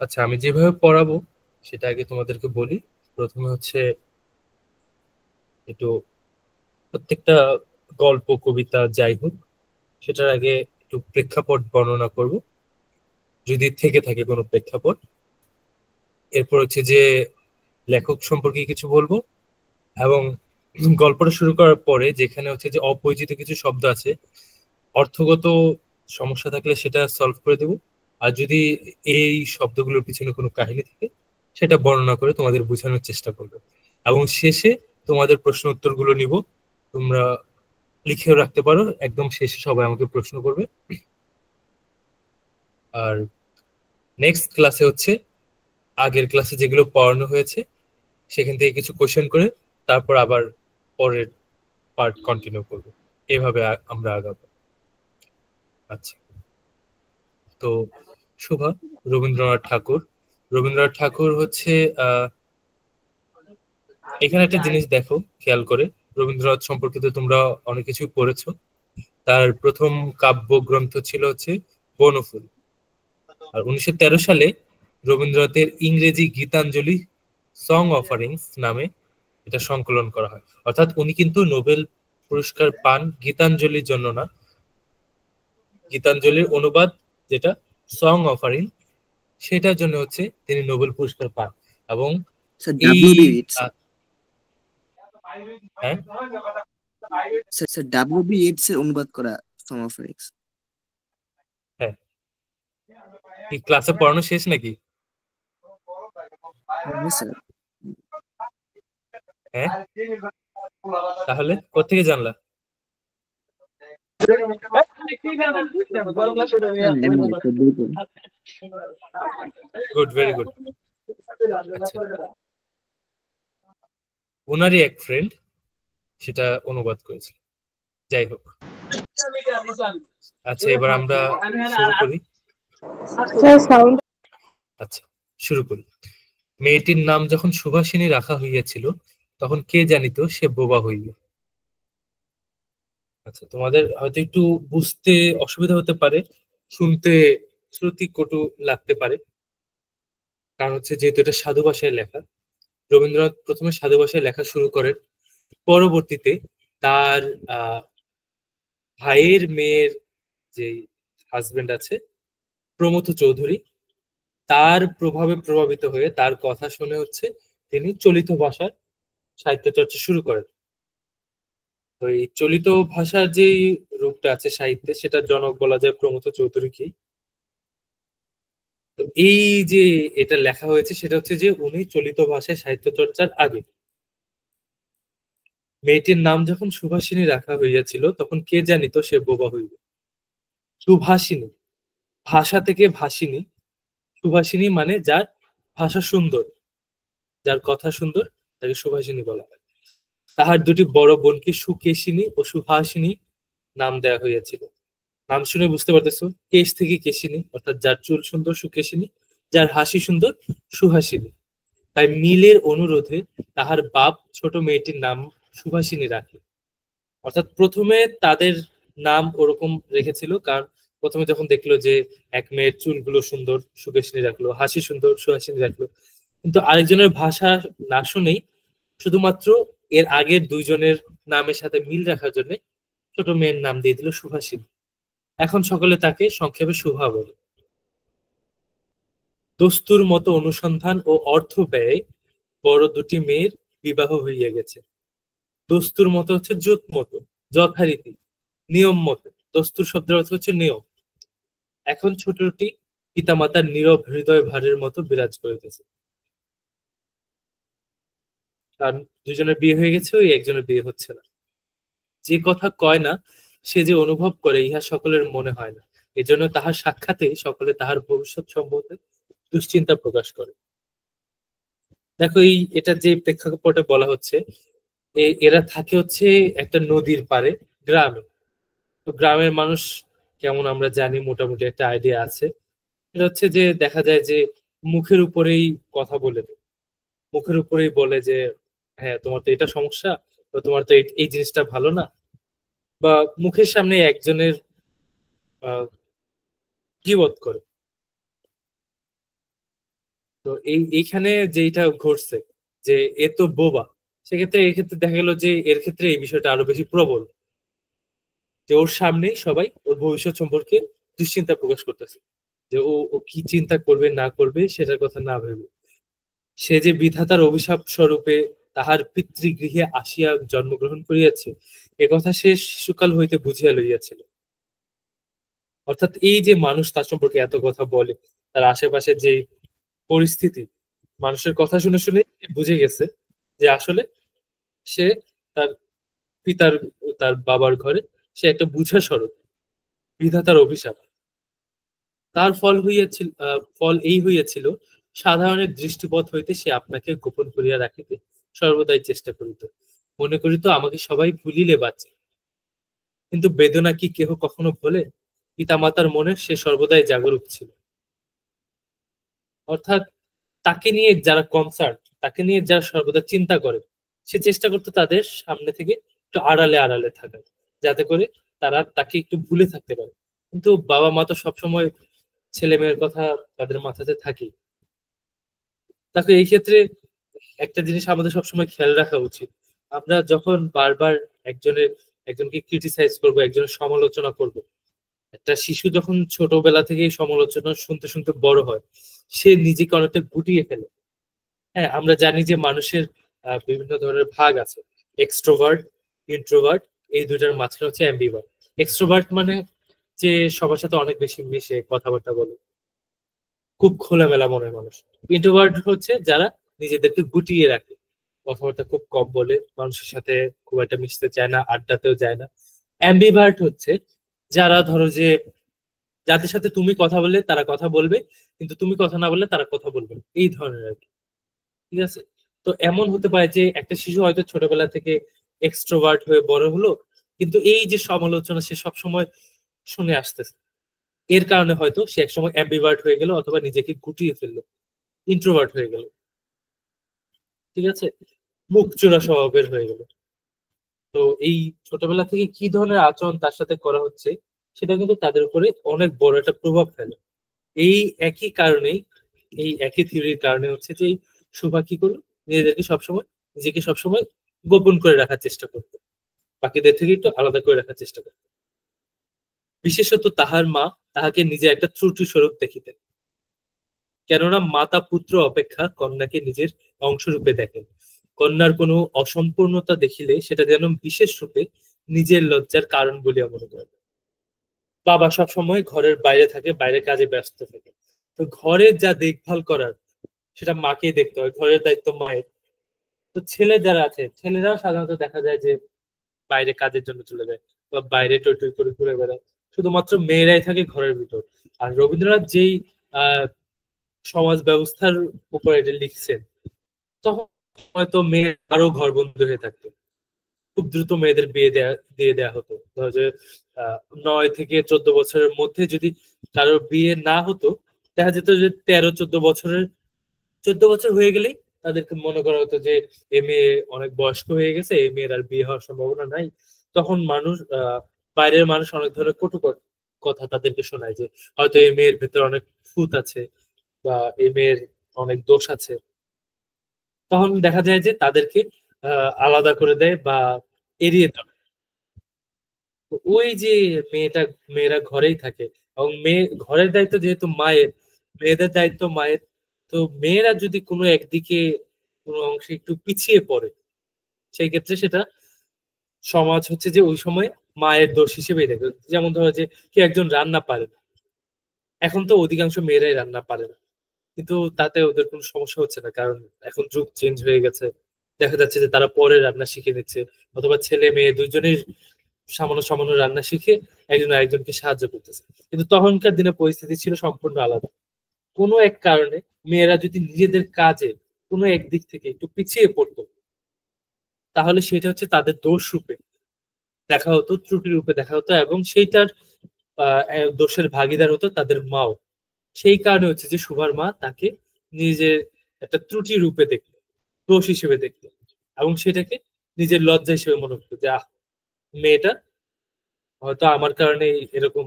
আচ্ছা, আমি যেভাবে পড়াবো সেটা আগে তোমাদেরকে বলি। প্রথমে হচ্ছে একটু প্রত্যেকটা গল্প কবিতা যাই হোক সেটার আগে একটু প্রেক্ষাপট বর্ণনা করব, যদি থেকে থাকে কোনো প্রেক্ষাপট। এরপর হচ্ছে যে লেখক সম্পর্কে কিছু বলবো, এবং গল্পটা শুরু করার পরে যেখানে হচ্ছে যে অপরিচিত কিছু শব্দ আছে, অর্থগত সমস্যা থাকলে সেটা সলভ করে দেবো। আর যদি এই শব্দগুলোর পিছনে কোনো কাহিনী থাকে সেটা বর্ণনা করে তোমাদের বোঝানোর চেষ্টা করবে। এবং শেষে তোমাদের প্রশ্ন উত্তরগুলো নিব, তোমরা লিখেও রাখতে পারো। একদম শেষে সবাই আমাকে প্রশ্ন করবে। আর নেক্সট ক্লাসে হচ্ছে আগের ক্লাসে যেগুলো পড়ানো হয়েছে সেখান থেকে কিছু কোশ্চেন করে তারপর আবার পরের পার্ট কন্টিনিউ করবো। এভাবে আমরা আগাবো। আচ্ছা, তো শুভা, রবীন্দ্রনাথ ঠাকুর। রবীন্দ্রনাথ ঠাকুর হচ্ছে আহ এখানে একটা জিনিস দেখো খেয়াল করে, রবীন্দ্রনাথ সম্পর্কে তো তোমরা অনেক কিছু পড়েছো। তার প্রথম কাব্যগ্রন্থ ছিল হচ্ছে বনফুল। আর 1913 সালে রবীন্দ্রনাথের ইংরেজি গীতাঞ্জলি সং অফারিংস নামে এটা সংকলন করা হয়। অর্থাৎ উনি কিন্তু নোবেল পুরস্কার পান গীতাঞ্জলির জন্য না, গীতাঞ্জলির অনুবাদ যেটা সং অফারিং সেটার জন্য হচ্ছে তিনি নোবেল পুরস্কার পান। এবং স্যার এই ডাব্লিউবি ইটস, হ্যাঁ, স্যার ডাব্লিউবি ইটস এর অনুবাদ করা সম অফ এক্স। হ্যাঁ, কি ক্লাসে পড়ানো শেষ নাকি? হ্যাঁ স্যার। হ্যাঁ, তাহলে কোথেকে জানলা? Good, very good. আচ্ছা, ওনারই এক ফ্রেন্ড সেটা অনুবাদ করেছে। যাই হোক, আচ্ছা এবার আমরা শুরু করি। আচ্ছা, শুরু করি। মেয়েটির নাম যখন সুভাষিনী রাখা হইয়াছিল তখন কে জানিত সে বোবা হইল। আচ্ছা, তোমাদের হয়তো একটু বুঝতে অসুবিধা হতে পারে, শুনতে শ্রুতি কটু লাগতে পারে, কারণ হচ্ছে যেহেতু এটা সাধু ভাষায় লেখা। রবীন্দ্রনাথ প্রথমে সাধু ভাষায় লেখা শুরু করেন, পরবর্তীতে তার আহ ভাইয়ের মেয়ের যে হাজবেন্ড আছে প্রমথ চৌধুরী, তার প্রভাবে প্রভাবিত হয়ে তার কথা শুনে হচ্ছে তিনি চলিত ভাষার সাহিত্য চর্চা শুরু করেন। তো এই চলিত ভাষার যে রূপটা আছে সাহিত্যে, সেটার জনক বলা যায় প্রমথ চৌধুরীকে। তো এই যে এটা লেখা হয়েছে সেটা হচ্ছে যে উনি চলিত ভাষায় সাহিত্য চর্চার আগে। মেয়েটির নাম যখন সুভাষিনী রাখা হইয়াছিল তখন কে জানিত সে বোবা হইবে। সুভাষিনী, ভাষা থেকে ভাষিনী, সুভাষিনী মানে যার ভাষা সুন্দর, যার কথা সুন্দর, তাকে সুভাষিনী বলা হয়। তাহার দুটি বড় বোনকে সুকেশিনী ও সুহাসিনী নাম দেওয়া হইয়াছিল। নাম শুনে বুঝতে পারতেছো, কেশ থেকে কেশিনী, অর্থাৎ যার চুল সুন্দর সুকেশিনী, যার হাসি সুন্দর সুহাসিনী। তাই মিলের অনুরোধে তাহার বাপ ছোট মেয়েটির নাম সুভাষিনী রাখে। অর্থাৎ প্রথমে তাদের নাম ওরকম রেখেছিল, কারণ প্রথমে যখন দেখলো যে এক মেয়ের চুলগুলো সুন্দর সুকেশিনী রাখলো, হাসি সুন্দর সুহাসিনী রাখলো, কিন্তু আরেকজনের ভাষা না শুনেই শুধুমাত্র এর আগের দুইজনের নামের সাথে মিল রাখার জন্য ছোট মেয়ের নাম দিয়ে দিল সুভাষিনী। এখন সকলে তাকে সংক্ষেপে শুভা বলে। দস্তুর মতো অনুসন্ধান ও অর্থ ব্যয়ে বড় দুটি মেয়ের বিবাহ হইয়া গেছে। দস্তুর মতো হচ্ছে জোত মতো, যথারীতি, নিয়ম মতো। দস্তুর শব্দের অর্থ হচ্ছে নিয়ম। এখন ছোটটি পিতামাতার নীরব হৃদয় ভারের মতো বিরাজ করিতেছে। কারণ দুজনের বিয়ে হয়ে গেছে, ওই একজনের বিয়ে হচ্ছে না। যে কথা কয় না সে যে অনুভব করে ইহা সকলের মনে হয় না, এজন্য তাহার সাক্ষাতে সকলে তাহার ভবিষ্যৎ সম্বন্ধে দুশ্চিন্তা প্রকাশ করে। দেখো, এই এটা যে প্রেক্ষাপটে বলা হচ্ছে, এরা থাকে হচ্ছে একটা নদীর পাড়ে, গ্রামে। তো গ্রামের মানুষ কেমন আমরা জানি, মোটামুটি একটা আইডিয়া আছে। এটা হচ্ছে যে দেখা যায় যে মুখের উপরেই কথা বলে দেয়, মুখের উপরেই বলে যে হ্যাঁ তোমার তো এটা সমস্যা, তো তোমার তো এই জিনিসটা ভালো না। বা মুখের সামনে একজনের আহ গীবত করে। তো এইখানে যেটা ঘটছে যে এ তো বোবা, সেক্ষেত্রে এক্ষেত্রে দেখা গেল যে এর ক্ষেত্রে এই বিষয়টা আরো বেশি প্রবল, যে ওর সামনে সবাই ওর ভবিষ্যৎ সম্পর্কে দুশ্চিন্তা প্রকাশ করতেছে, যে ও ও কি চিন্তা করবে না করবে সেটার কথা না ভেবে সে যে বিধাতার অভিশাপ স্বরূপে তাহার পিতৃগৃহে আসিয়া জন্মগ্রহণ করিয়াছে, এ কথা সে শিশুকাল হইতে বুঝিয়া লইয়াছিল। অর্থাৎ এই যে মানুষ তার সম্পর্কে এত কথা বলে, তার আশেপাশে যে পরিস্থিতি, মানুষের কথা শুনে শুনে বুঝে গেছে যে আসলে সে তার পিতার, তার বাবার ঘরে সে একটা বুঝা স্বরূপ, বিধাতার অভিশাপ। তার ফল হইয়াছিল, ফল এই হইয়াছিল, সাধারণের দৃষ্টিপথ হইতে সে আপনাকে গোপন করিয়া রাখিতে সর্বদাই চেষ্টা করিত। মনে করিত আমাকে সবাই ভুলিলে বাঁচে, কিন্তু বেদনা কি কেহ কখনো ভোলে? পিতামাতার মনে সে সর্বদাই জাগরুক ছিল। অর্থাৎ তাকে নিয়ে যারা কনসার্ন, তাকে নিয়ে যারা সর্বদা চিন্তা করে, সে চেষ্টা করতো তাদের সামনে থেকে একটু আড়ালে আড়ালে থাকার, যাতে করে তারা তাকে একটু ভুলে থাকতে পারে। কিন্তু বাবা মা তো সবসময় ছেলে মেয়ের কথা তাদের মাথাতে থাকেই। তাকে এই ক্ষেত্রে একটা জিনিস আমাদের সবসময় খেয়াল রাখা উচিত, আমরা যখন বারবার একজনকে ক্রিটিসাইজ করব, একজনের সমালোচনা করব, একটা শিশু যখন ছোটবেলা থেকে এই সমালোচনা শুনতে শুনতে বড় হয়, সে নিজেকে অনেকটা গুটিয়ে ফেলে। হ্যাঁ, আমরা জানি যে মানুষের বিভিন্ন ধরনের ভাগ আছে, এক্সট্রোভার্ট, ইন্ট্রোভার্ট, এই দুইটার মাঝখানে হচ্ছে অ্যাম্বিভার্ট। এক্সট্রোভার্ট মানে যে সবার সাথে অনেক বেশি মিশে কথাবার্তা বলে, খুব খোলামেলা মনের মানুষ। ইন্ট্রোভার্ট হচ্ছে যারা নিজেদেরকে গুটিয়ে রাখে, কথাবার্তা খুব কম বলে, মানুষের সাথে খুব একটা মিশতে চায় না, আড্ডাতেও যায় না। অ্যাম্বিভার্ট হচ্ছে যারা ধরো যে যাদের সাথে তুমি কথা বললে তারা কথা বলবে, কিন্তু তুমি কথা না বললে তারা কথা বলবে না, এই ধরনের আর কি। ঠিক আছে? তো এমন হতে পারে যে একটা শিশু হয়তো ছোটবেলা থেকে এক্সট্রোভার্ট হয়ে বড় হলো, কিন্তু এই যে সমালোচনা সে সবসময় শুনে আসতেছে, এর কারণে হয়তো সে একসময় অ্যাম্বিভার্ট হয়ে গেল, অথবা নিজেকে গুটিয়ে ফেললো, ইন্ট্রোভার্ট হয়ে গেল। ঠিক আছে? মুখ চোরা স্বভাবের হয়ে গেল। তো এই ছোটবেলা থেকে কি ধরনের আচরণ তার সাথে করা হচ্ছে, সেটা কিন্তু তাদের উপরে অনেক বড় একটা প্রভাব ফেলে। এই একই কারণেই, এই একই থিওরির কারণে হচ্ছে যে এই সুভা কি করলো, নিজেকে সবসময় গোপন করে রাখার চেষ্টা করতো, বাকিদের থেকে একটু আলাদা করে রাখার চেষ্টা করতো। বিশেষত তাহার মা তাহাকে নিজে একটা ত্রুটি স্বরূপ দেখিতেন, কেননা মাতা পুত্র অপেক্ষা কন্যাকে নিজের অংশরূপে দেখেন। কন্যার কোনো অসম্পূর্ণতা দেখিলে সেটা যেন বিশেষ রূপে নিজের লজ্জার কারণ বলিয়া মনে করেন। বাবা সবসময় ঘরের বাইরে থাকে, বাইরে কাজে ব্যস্ত থাকে, তো ঘরের যা দেখভাল করার সেটা মাকেই দেখতে হয়, ঘরের দায়িত্ব মায়ের। তো ছেলে যারা আছে, ছেলেরাও সাধারণত দেখা যায় যে বাইরে কাজের জন্য চলে যায়, বা বাইরে টই টই করে ঘুরে বেড়ায়। শুধুমাত্র মেয়েরাই থাকে ঘরের ভিতর। আর রবীন্দ্রনাথ যেই আহ সমাজ ব্যবস্থার উপর এটা লিখছেন, তখন হয়তো মেয়ে আরো ঘরবন্দি হয়ে থাকতো, খুব দ্রুত মেয়েদের বিয়ে দিয়ে দেওয়া হতো। ধরো যে আহ 9 থেকে 14 বছরের মধ্যে যদি কারোর বিয়ে না হতো, দেখা যেত যে 13-14 বছরের, 14 বছর হয়ে গেলেই তাদেরকে মনে করা হতো যে এ মেয়ে অনেক বয়স্ক হয়ে গেছে, এই মেয়ের আর বিয়ে হওয়ার সম্ভাবনা নাই। তখন মানুষ, বাইরের মানুষ অনেক ধরনের কটু কথা তাদেরকে শোনায়, যে হয়তো এই মেয়ের ভেতরে অনেক খুঁত আছে, বা এই মেয়ের অনেক দোষ আছে। তখন দেখা যায় যে তাদেরকে আলাদা করে দেয় বা এড়িয়ে দেয়। তো ওই যে মেয়েটা, মেয়েরা ঘরেই থাকে, এবং মেয়ে ঘরের দায়িত্ব যেহেতু মায়ের, মেয়েদের দায়িত্ব মায়ের। তো মেয়েরা যদি কোনো একদিকে, কোনো অংশে একটু পিছিয়ে পড়ে, সেই ক্ষেত্রে সেটা সমাজ হচ্ছে যে ওই সময় মায়ের দোষ হিসেবেই দেখে। যেমন ধরো যে কেউ একজন রান্না পারে না, এখন তো অধিকাংশ মেয়েরাই রান্না পারে না, কিন্তু তাতে ওদের কোনো সমস্যা হচ্ছে না, কারণ এখন যুগ চেঞ্জ হয়ে গেছে। দেখা যাচ্ছে যে তারা পরে রান্না শিখে নিচ্ছে, অথবা ছেলে মেয়ে দুজনের সামান্য সামান্য রান্না শিখে একজন আরেকজনকে সাহায্য করতেছে। কিন্তু তখনকার দিনে পরিস্থিতি ছিল সম্পূর্ণ আলাদা। কোনো এক কারণে মেয়েরা যদি নিজেদের কাজে কোনো একদিক থেকে একটু পিছিয়ে পড়তো, তাহলে সেটা হচ্ছে তাদের দোষ রূপে দেখা হতো, ত্রুটি রূপে দেখা হতো, এবং সেইটার দোষের ভাগিদার হতো তাদের মাও। সেই কারণে হচ্ছে যে সুভার মা তাকে নিজের একটা ত্রুটি রূপে দেখতো, দোষ হিসেবে দেখতো, এবং সেটাকে নিজের লজ্জা হিসেবে মনে করতো যে মেয়েটা হয়তো আমার কারণে এরকম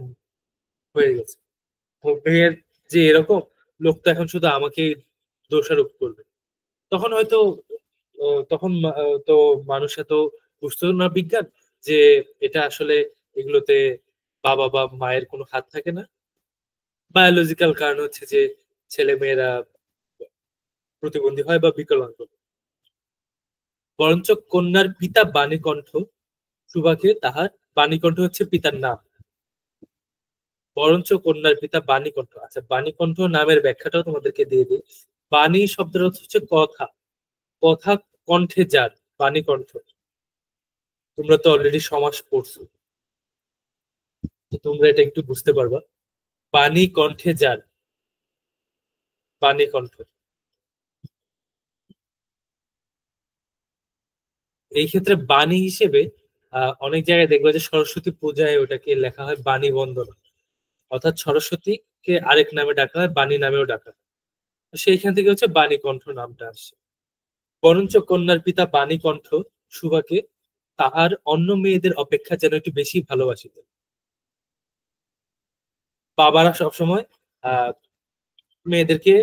হয়ে গেছে, ও মেয়ের যে এরকম, লোক তো এখন শুধু আমাকে দোষারোপ করবে। তখন হয়তো তখন তো মানুষ এত বুঝতো না বিজ্ঞান যে এটা আসলে এগুলোতে বাবা বা মায়ের কোনো হাত থাকে না। বায়োলজিক্যাল কারণ হচ্ছে যে ছেলে মেয়েরা প্রতিবন্ধী হয় বা বিকলাঙ্গ। বরঞ্চ কন্যার পিতা বাণীকণ্ঠ সুভাকে তাহার, বাণীকণ্ঠ হচ্ছে পিতার নাম, বরঞ্চ কন্যার পিতা বাণীকণ্ঠ। আচ্ছা, বাণীকণ্ঠ নামের ব্যাখ্যাটাও তোমাদেরকে দিয়ে দিই। বাণী শব্দের অর্থ হচ্ছে কথা, কথা কণ্ঠে যার, বাণীকণ্ঠ। তোমরা তো অলরেডি সমাস পড়ছো, তো তোমরা এটা একটু বুঝতে পারবা। বাণী কণ্ঠে যার, বাণীকণ্ঠ। এই ক্ষেত্রে বাণী হিসেবে অনেক জায়গায় দেখবে যে সরস্বতী পূজায় ওটাকে লেখা হয় বাণী বন্দনা, অর্থাৎ সরস্বতীকে আরেক নামে ডাকা হয়, বাণী নামেও ডাকা হয়। তো সেইখান থেকে হচ্ছে বাণীকণ্ঠ নামটা আসছে। বরঞ্চ কন্যার পিতা বাণীকণ্ঠ সুভাকে তাহার অন্য মেয়েদের অপেক্ষা যেন একটু বেশি ভালোবাসিতেন। বাবারা সবসময় আহ মেয়েদেরকে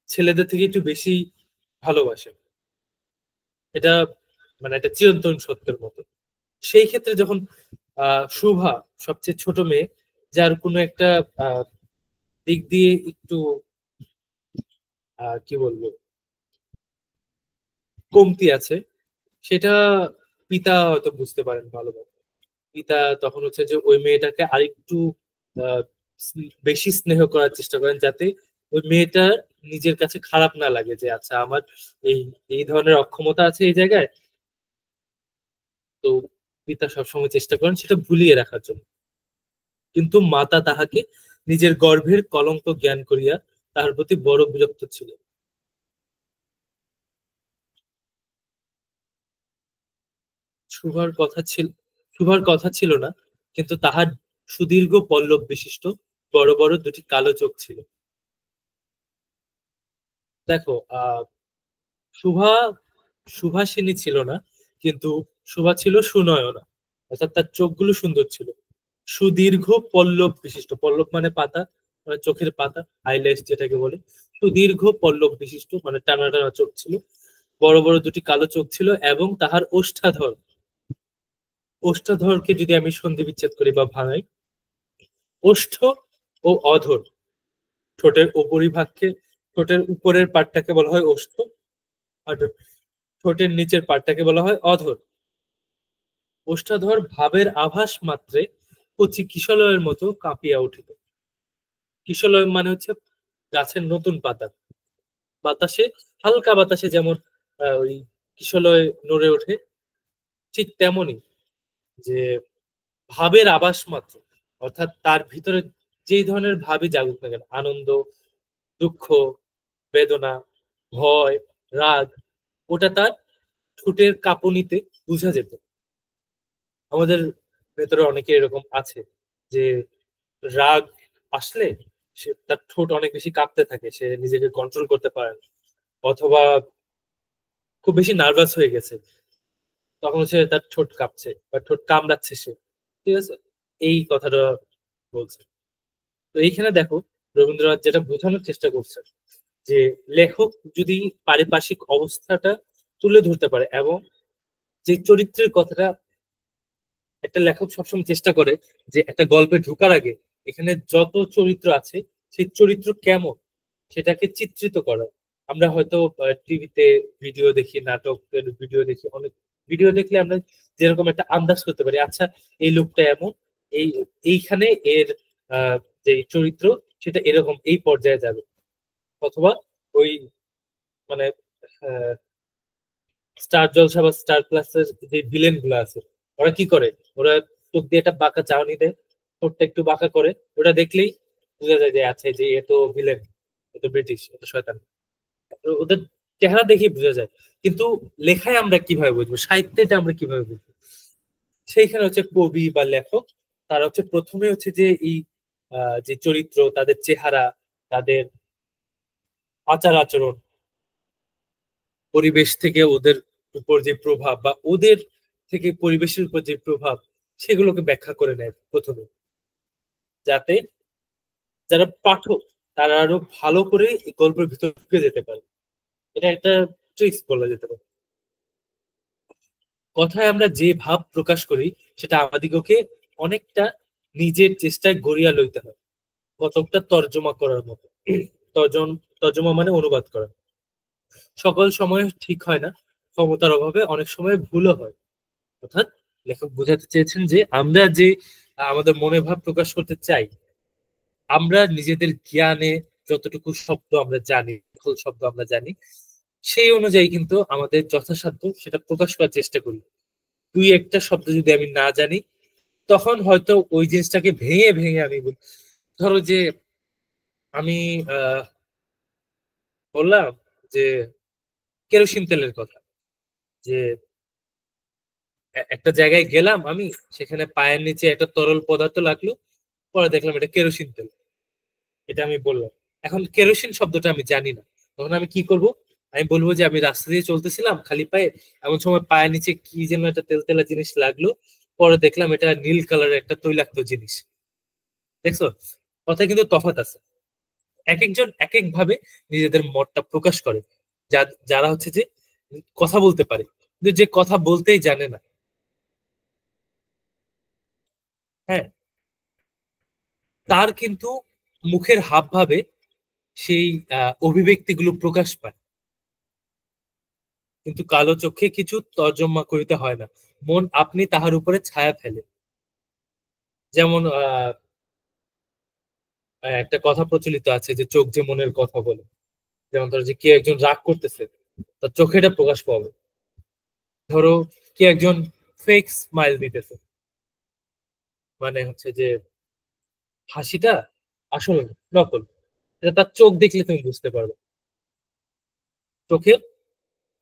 ছেলেদের থেকে একটু বেশি ভালোবাসে, এটা মানে একটা চিরন্তন সত্যের মতো। সেই ক্ষেত্রে যখন শুভা সবচেয়ে ছোট মেয়ে, যার কোনো একটা আহ দিক দিয়ে একটু কি বলবো কমতি আছে, সেটা পিতা হয়তো বুঝতে পারেন ভালোভাবে। পিতা তখন হচ্ছে যে ওই মেয়েটাকে আরেকটু আহ, বেশি স্নেহ করার চেষ্টা করেন, যাতে ওই মেয়েটা নিজের কাছে খারাপ না লাগে যে আচ্ছা আমার এই এই ধরনের অক্ষমতা আছে এই জায়গায়। তো পিতা সবসময় চেষ্টা করেন সেটা ভুলিয়ে রাখার জন্য। কিন্তু মাতা তাহাকে নিজের গর্ভের কলঙ্ক জ্ঞান করিয়া তাহার প্রতি বড় বিরক্ত ছিল। শুভার কথা ছিল, শুভার কথা ছিল না, কিন্তু তাহার সুদীর্ঘ পল্লব বিশিষ্ট বড় বড় দুটি কালো চোখ ছিল। দেখো, শুভা সুভাষিনী ছিল না, কিন্তু শুভা ছিল সুনয়না, অর্থাৎ তার চোখগুলো সুন্দর ছিল। সুদীর্ঘ পল্লব বিশিষ্ট, পল্লব মানে পাতা, মানে চোখের পাতা, আইল্যাশ যেটাকে বলে। সুদীর্ঘ পল্লব বিশিষ্ট মানে টানা টানা চোখ ছিল, বড় বড় দুটি কালো চোখ ছিল, এবং তাহার ওষ্ঠাধর, ওষ্ঠাধরকে যদি আমি সন্ধি বিচ্ছেদ করি বা ভাঙাই, ওষ্ঠ ও অধর, ঠোঁটের উপরিভাগকে, ঠোঁটের উপরের পাটটাকে বলা হয় ওষ্ঠ, আর ঠোঁটের নিচের পাটটাকে বলা হয় অধর। ওষ্ঠাধর ভাবের আভাস মাত্রে কচি কিশলয়ের মতো কাঁপিয়া উঠিত। কিশলয় মানে হচ্ছে গাছের নতুন পাতা, বাতাসে, হালকা বাতাসে যেমন ওই কিশলয় নড়ে ওঠে, ঠিক তেমনি যে ভাবের আভাস মাত্র, অর্থাৎ তার ভিতরে যেই ধরনের ভাবই জাগুক না কেন, আনন্দ, দুঃখ, বেদনা, ভয়, রাগ, ওটা তার ঠোঁটের কাঁপুনিতে বোঝা যেত। আমাদের ভেতরে অনেকে এরকম আছে যে রাগ আসলে সে তার ঠোঁট অনেক বেশি কাঁপতে থাকে, সে নিজেকে কন্ট্রোল করতে পারে না, অথবা খুব বেশি নার্ভাস হয়ে গেছে, তখন হচ্ছে তার ঠোঁট কাঁপছে বা ঠোঁট কামড়াচ্ছে সে। ঠিক আছে, এই কথাটা বলছে। তো এইখানে দেখো, রবীন্দ্রনাথ যেটা বোঝানোর চেষ্টা করছে যে লেখক যদি পারিপার্শ্বিক অবস্থাটা তুলে ধরতে পারে, এবং যে চরিত্রের কথাটা, একটা লেখক সবসময় চেষ্টা করে যে একটা গল্পে ঢোকার আগে এখানে যত চরিত্র আছে সেই চরিত্র কেমন সেটাকে চিত্রিত করা। আমরা হয়তো টিভিতে ভিডিও দেখি, নাটকের ভিডিও দেখি, অনেক ভিডিও দেখলে আমরা যেরকম একটা আন্দাজ করতে পারি, আচ্ছা এই লোকটা এমন, এই এইখানে এর আহ যে চরিত্র সেটা এরকম এই পর্যায়ে যাবে। অথবা ওই মানে স্টার জলসা বা স্টার প্লাসের যে ভিলেন গুলো আছে, ওরা কি করে, ওরা চোখ দিয়ে একটা বাঁকা চাহনি দেয়, ঠোঁটটা একটু বাঁকা করে, ওটা দেখলেই বোঝা যায় যে আছে যে এ তো ভিলেন, এ তো ব্রিটিশ, এ তো শয়তান। তো ওদের চেহারা দেখেই বোঝা যায়। কিন্তু লেখায় আমরা কিভাবে বুঝবো, সাহিত্যেটা আমরা কিভাবে বুঝবো? সেইখানে হচ্ছে কবি বা লেখক, তারা হচ্ছে প্রথমে হচ্ছে যে এই যে চরিত্র, তাদের চেহারা, তাদের আচার আচরণ, পরিবেশ থেকে ওদের উপর যে প্রভাব বা ওদের থেকে পরিবেশের উপর যে প্রভাব, সেগুলোকে ব্যাখ্যা করে নেয় প্রথমে, যাতে যারা পাঠক তারা আরো ভালো করে এই গল্পের ভিতর ঢুকে যেতে পারে। এটা একটা ট্রিক্স বলা যেতে পারে। কথায় আমরা যে ভাব প্রকাশ করি সেটা আমাদিগকে অনেকটা নিজের চেষ্টায় গড়িয়া লইতে হয়, কতকটা তর্জমা করার মতো। তর্জন তর্জমা মানে অনুবাদ করা। সকল সময় ঠিক হয় না, ক্ষমতার অভাবে অনেক সময় ভুলও হয়। অর্থাৎ লেখক বোঝাতে চেয়েছেন যে আমরা যে আমাদের মনের ভাব প্রকাশ করতে চাই, আমরা নিজেদের জ্ঞানে যতটুকু শব্দ আমরা জানি, সকল শব্দ আমরা জানি, সেই অনুযায়ী কিন্তু আমাদের যথাসাধ্য সেটা প্রকাশ করার চেষ্টা করি। দুই একটা শব্দ যদি আমি না জানি, তখন হয়তো ওই জিনিসটাকে ভেঙে ভেঙে আমি বলি। ধরো যে আমি আহ বললাম যে কেরোসিন তেলের কথা, যে একটা জায়গায় গেলাম আমি, সেখানে পায়ের নিচে একটা তরল পদার্থ লাগলো, পরে দেখলাম এটা কেরোসিন তেল। এটা আমি বললাম। এখন কেরোসিন শব্দটা আমি জানি না, তখন আমি কি করব? আমি বলবো যে আমি রাস্তা দিয়ে চলতেছিলাম খালি পায়ে, এমন সময় পায়ের নিচে কি যেন একটা তেল তেলা জিনিস লাগলো, পরে দেখলাম এটা নীল কালারের একটা তৈলাক্ত জিনিস। দেখছো, কথা কিন্তু তফাৎ আছে। এক একজন এক এক ভাবে নিজেদের মতটা প্রকাশ করে। যারা হচ্ছে যে কথা বলতে পারে, কিন্তু যে কথা বলতেই জানে না, হ্যাঁ, তার কিন্তু মুখের হাব ভাবে সেই অভিব্যক্তিগুলো প্রকাশ পায়। কিন্তু কালো চোখে কিছু তর্জমা করিতে হয় না, মন আপনি তাহার উপরে ছায়া ফেলে। যেমন একটা কথা প্রচলিত আছে যে চোখ যে মনের কথা বলে। যেমন ধরো যে কে একজন রাগ করতেছে, তার চোখে এটা প্রকাশ পাবে। ধরো কে একজন ফেক স্মাইল দিতেছে, মানে হচ্ছে যে হাসিটা আসল না, নকল, এটা তার চোখ দেখলে তুমি বুঝতে পারবে। চোখে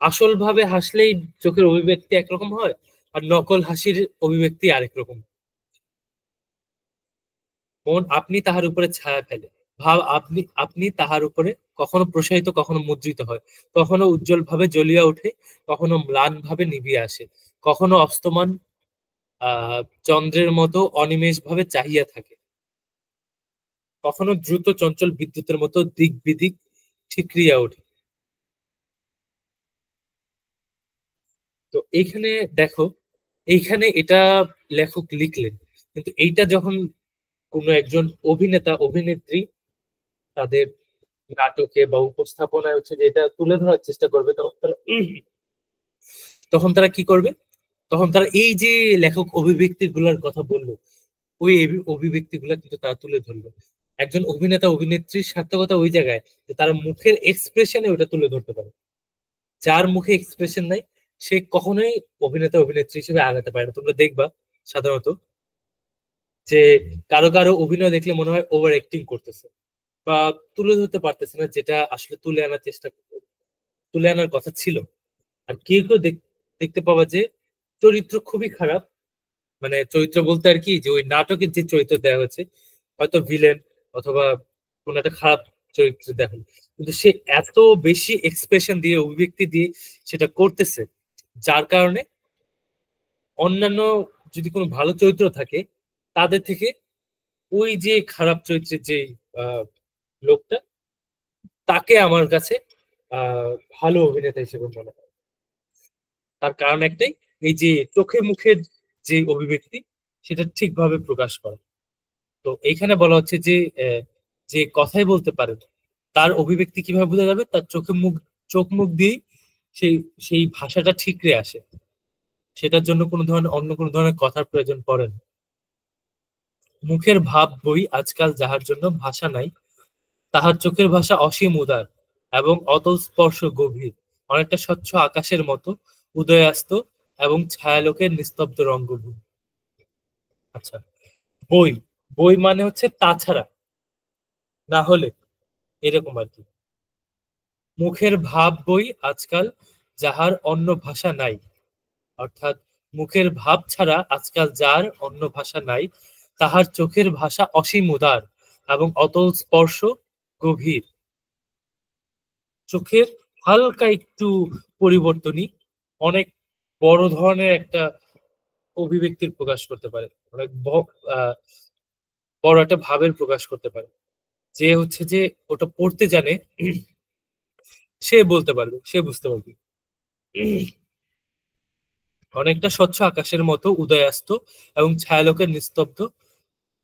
আসল ভাবে হাসলেই চোখের অভিব্যক্তি একরকম হয়, আর নকল হাসির অভিব্যক্তি আরেক রকম। মন আপনি তাহার উপরে ছায়া ফেলে, ভাব আপনি আপনি তাহার উপরে কখনো প্রসারিত, কখনো মুদ্রিত হয়, কখনো উজ্জ্বল ভাবে জ্বলিয়া ওঠে, কখনো ম্লান ভাবে নিভিয়া আসে, কখনো অস্তমান চন্দ্রের মতো অনিমেষ ভাবে চাহিয়া থাকে, কখনো দ্রুত চঞ্চল বিদ্যুতের মতো দিক বিদিক ঠিকরিয়া ওঠে। তো এইখানে দেখো, এইখানে এটা লেখক লিখলেন, কিন্তু এইটা যখন কোনো একজন অভিনেতা অভিনেত্রী তাদের নাটকে বা উপস্থাপনায় হচ্ছে যে এটা তুলে ধরার চেষ্টা করবে, তখন তারা কি করবে? তখন তারা এই যে লেখক অভিব্যক্তি গুলার কথা বললো, ওই অভিব্যক্তি গুলা কিন্তু তারা তুলে ধরলো। একজন অভিনেতা অভিনেত্রীর সার্থকতা ওই জায়গায় যে তারা মুখের এক্সপ্রেশনে ওটা তুলে ধরতে পারে। যার মুখে এক্সপ্রেশন নাই, সে কখনোই অভিনেতা অভিনেত্রী হিসেবে আগাতে পারে না। তোমরা দেখবা সাধারণত যে কারো কারো অভিনয় দেখলে মনে হয় ওভার অ্যাক্টিং করতেছে, বা তুলে ধরতে পারতেছে না যেটা আসলে তুলে আনার কথা ছিল। আর কেউ কেউ দেখতে পাবা যে চরিত্র খুবই খারাপ, মানে চরিত্র বলতে আর কি, যে ওই নাটকের যে চরিত্র দেওয়া হয়েছে, হয়তো ভিলেন অথবা কোন একটা খারাপ চরিত্র দেখেন, কিন্তু সে এত বেশি এক্সপ্রেশন দিয়ে অভিব্যক্তি দিয়ে সেটা করতেছে, যার কারণে অন্যান্য যদি কোনো ভালো চরিত্র থাকে তাদের থেকে ওই যে খারাপ চরিত্রের যে আহ, লোকটা, তাকে আমার কাছে আহ ভালো অভিনেতা হিসেবে মনে হয়। তার কারণ একটাই, এই যে চোখে মুখের যে অভিব্যক্তি, সেটা ঠিকভাবে প্রকাশ করা। তো এইখানে বলা হচ্ছে যে যে কথাই বলতে পারে না, তার অভিব্যক্তি কিভাবে বোঝা যাবে? তার চোখ মুখ দিয়ে সেই সেই ভাষাটা ঠিকরে আসে। সেটার জন্য কোনো ধরনের অন্য কোনো ধরনের কথার প্রয়োজন পড়ে না। মুখের ভাব বই আজকাল যাহার জন্য ভাষা নাই, তাহার চোখের ভাষা অসীম উদার এবং অতল স্পর্শ গভীর, অনেকটা স্বচ্ছ আকাশের মতো উদয়াস্ত এবং ছায়ালোকের নিস্তব্ধ রঙ্গভূমি। আচ্ছা, বই, বই মানে হচ্ছে তাছাড়া, না হলে, এরকম আর কি। মুখের ভাব বই আজকাল যাহার অন্য ভাষা নাই, অর্থাৎ মুখের ভাব ছাড়া আজকাল যার অন্য ভাষা নাই, তাহার চোখের ভাষা অসীম উদার এবং অতল স্পর্শ গভীর। চোখের হালকা একটু পরিবর্তনই অনেক বড় ধরনের একটা অভিব্যক্তির প্রকাশ করতে পারে, অনেক বড় একটা ভাবের প্রকাশ করতে পারে। যে হচ্ছে যে ওটা পড়তে জানে, সে বলতে পারবে, সে বুঝতে পারবে। অনেকটা স্বচ্ছ আকাশের মতো উদয়াস্ত এবং ছায়ালোকের নিস্তব্ধ